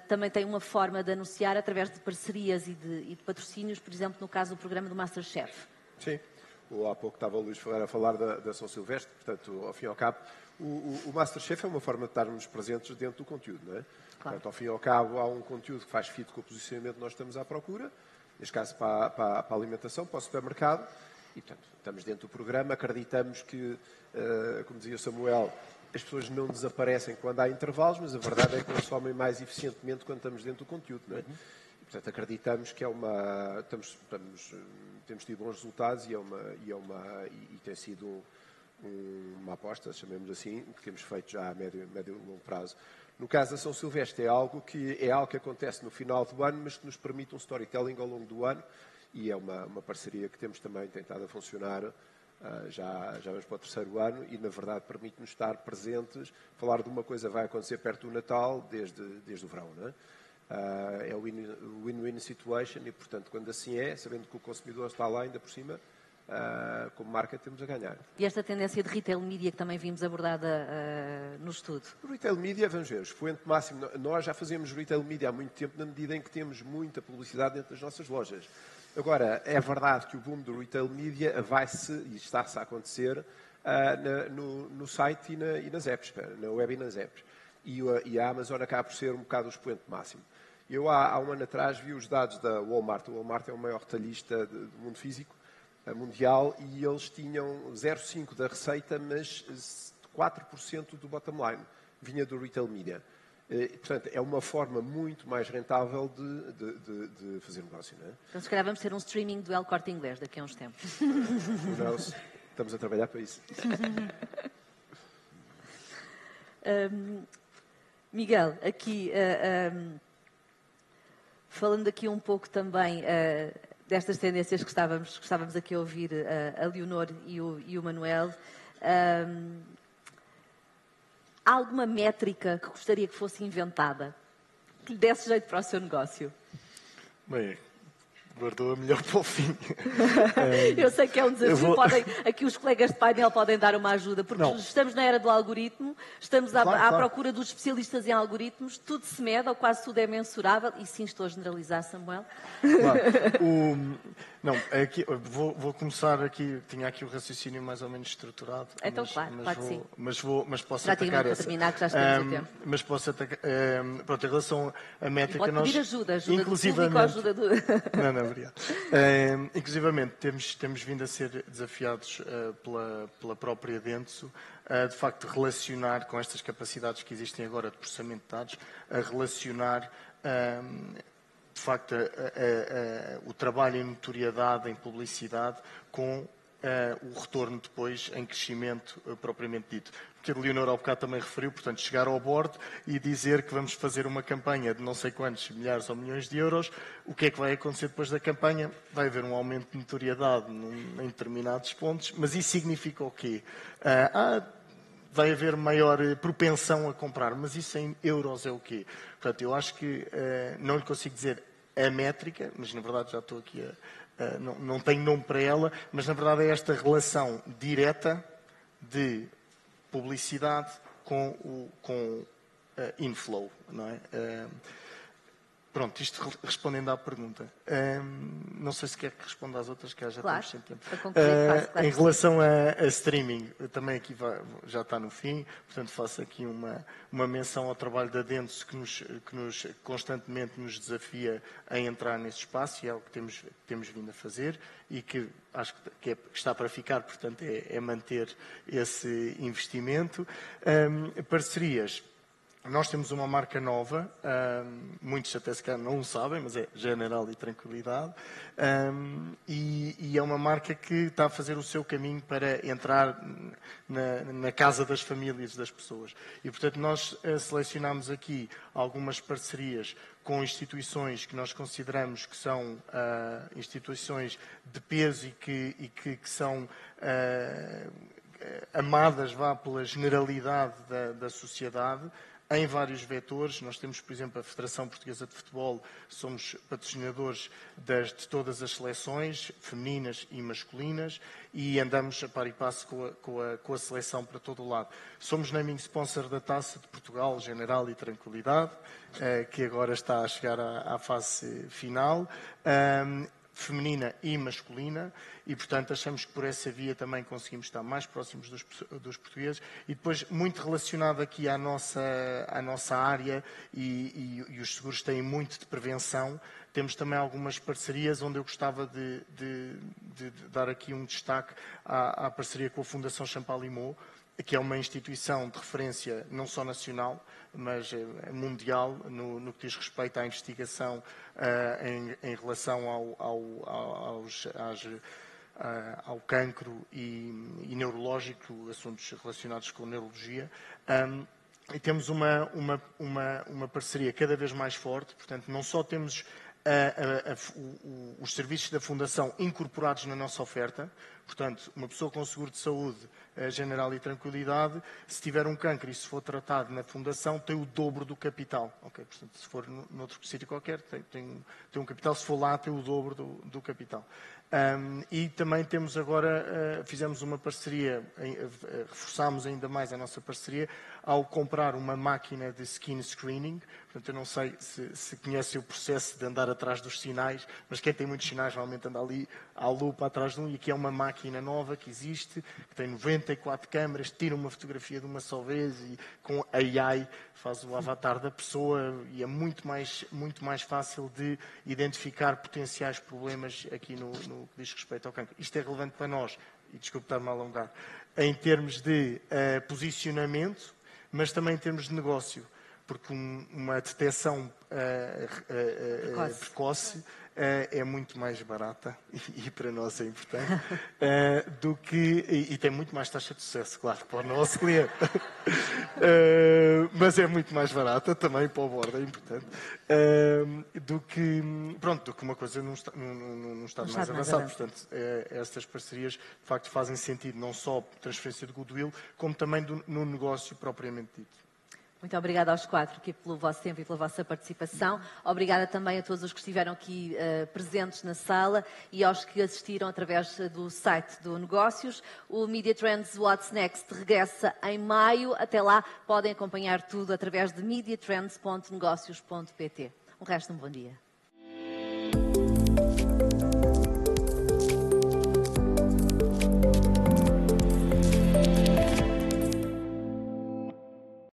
também tem uma forma de anunciar através de parcerias e de patrocínios, por exemplo, no caso do programa do MasterChef. Sim, há pouco estava o Luís Ferreira a falar da São Silvestre, portanto, ao fim e ao cabo, o MasterChef é uma forma de estarmos presentes dentro do conteúdo, não é? Claro. Portanto, ao fim e ao cabo, há um conteúdo que faz fit com o posicionamento que nós estamos à procura, neste caso para a alimentação, para o supermercado, e, portanto, estamos dentro do programa, acreditamos que, como dizia o Samuel, as pessoas não desaparecem quando há intervalos, mas a verdade é que consomem mais eficientemente quando estamos dentro do conteúdo, não é? E, portanto, acreditamos que temos tido bons resultados e tem sido uma aposta, chamemos assim, que temos feito já a médio e longo prazo. No caso da São Silvestre é algo que acontece no final do ano, mas que nos permite um storytelling ao longo do ano e é uma parceria que temos também tentado a funcionar. Já vamos para o terceiro ano e, na verdade, permite-nos estar presentes, falar de uma coisa que vai acontecer perto do Natal desde o verão, não é? É o win-win situation e, portanto, quando assim é, sabendo que o consumidor está lá ainda por cima, como marca temos a ganhar. E esta tendência de retail media que também vimos abordada no estudo? O retail media, vamos ver, o expoente máximo, nós já fazemos retail media há muito tempo na medida em que temos muita publicidade dentro das nossas lojas. Agora, é verdade que o boom do retail media e está-se a acontecer no site e nas apps, na web e nas apps. E a Amazon acaba por ser um bocado o expoente máximo. Eu, há um ano atrás, vi os dados da Walmart. O Walmart é o maior retalhista do mundo físico mundial e eles tinham 0,5% da receita, mas 4% do bottom line vinha do retail media. Portanto, é uma forma muito mais rentável de fazer negócio, não é? Então, se calhar vamos ter um streaming do El Corte Inglês daqui a uns tempos. Estamos a trabalhar para isso. Miguel, aqui, falando aqui um pouco também destas tendências que estávamos aqui a ouvir, a Leonor e o Manuel, há alguma métrica que gostaria que fosse inventada, que lhe desse jeito para o seu negócio? Bem, guardou a melhor para o fim. Eu sei que é um desafio. Aqui os colegas de painel podem dar uma ajuda, porque estamos na era do algoritmo, estamos à procura dos especialistas em algoritmos, tudo se mede, ou quase tudo é mensurável, e sim, estou a generalizar, Samuel. Claro. Aqui, vou começar aqui, tinha aqui o raciocínio mais ou menos estruturado. Então, claro que sim. Mas posso já atacar essa. Terminar, que já estamos a tempo. Mas posso atacar, pronto, em relação à métrica, pode pedir ajuda inclusivamente, do público, ajuda do... Não, Obrigado. Inclusivamente, temos vindo a ser desafiados pela própria Dentsu, de facto, relacionar com estas capacidades que existem agora de processamento de dados, a relacionar, de facto, o trabalho em notoriedade, em publicidade, com o retorno depois em crescimento propriamente dito. Que a Leonor ao bocado também referiu, portanto, chegar ao board e dizer que vamos fazer uma campanha de não sei quantos milhares ou milhões de euros, o que é que vai acontecer depois da campanha? Vai haver um aumento de notoriedade em determinados pontos, mas isso significa o quê? Vai haver maior propensão a comprar, mas isso em euros é o quê? Portanto, eu acho que não lhe consigo dizer a métrica, mas na verdade já estou aqui não tenho nome para ela, mas na verdade é esta relação direta de publicidade com inflow, não é? Pronto, isto respondendo à pergunta. Não sei se quer que responda às outras, que já claro, estamos sem tempo. Para concluir, claro, em relação a streaming, também aqui já está no fim, portanto faço aqui uma menção ao trabalho da Dentsu que constantemente nos desafia a entrar nesse espaço, e é algo que temos vindo a fazer e que acho que está para ficar, portanto é manter esse investimento. Parcerias. Nós temos uma marca nova, muitos até se calhar não o sabem, mas é General e Tranquilidade, e é uma marca que está a fazer o seu caminho para entrar na casa das famílias das pessoas. E, portanto, nós selecionamos aqui algumas parcerias com instituições que nós consideramos que são instituições de peso e que são amadas pela generalidade da sociedade, em vários vetores. Nós temos, por exemplo, a Federação Portuguesa de Futebol, somos patrocinadores de todas as seleções, femininas e masculinas, e andamos a par e passo com a seleção para todo o lado. Somos naming sponsor da Taça de Portugal, General e Tranquilidade, que agora está a chegar à fase final, feminina e masculina, e, portanto, achamos que por essa via também conseguimos estar mais próximos dos portugueses. E depois, muito relacionado aqui à nossa área, e os seguros têm muito de prevenção, temos também algumas parcerias onde eu gostava de dar aqui um destaque à parceria com a Fundação Champalimau, que é uma instituição de referência não só nacional, mas mundial, no que diz respeito à investigação em relação ao cancro e neurológico, assuntos relacionados com neurologia. E temos uma parceria cada vez mais forte, portanto, não só temos os serviços da Fundação incorporados na nossa oferta. Portanto, uma pessoa com seguro de saúde General e Tranquilidade, se tiver um cancro e se for tratado na Fundação, tem o dobro do capital. Okay? Portanto, se for noutro sítio qualquer, tem um capital. Se for lá, tem o dobro do capital. E também temos agora, fizemos uma parceria, reforçámos ainda mais a nossa parceria ao comprar uma máquina de skin screening. Portanto, eu não sei se conhecem o processo de andar atrás dos sinais, mas quem tem muitos sinais realmente anda ali à lupa atrás de um, e aqui é uma máquina nova que existe, que tem 94 câmaras, tira uma fotografia de uma só vez e com AI faz o avatar da pessoa, e é muito mais fácil de identificar potenciais problemas aqui no que diz respeito ao cancro. Isto é relevante para nós, e desculpe estar-me a alongar, em termos de posicionamento, mas também em termos de negócio, porque uma detecção precoce é muito mais barata, e para nós é importante, do que, e tem muito mais taxa de sucesso, claro, para o nosso cliente, mas é muito mais barata também para o board, é importante, do que uma coisa num estado mais avançado. Portanto, estas parcerias, de facto, fazem sentido, não só transferência de goodwill, como também no negócio propriamente dito. Muito obrigada aos quatro aqui pelo vosso tempo e pela vossa participação. Obrigada também a todos os que estiveram aqui presentes na sala e aos que assistiram através do site do Negócios. O Media Trends What's Next regressa em maio. Até lá podem acompanhar tudo através de mediatrends.negocios.pt. Um resto de um bom dia.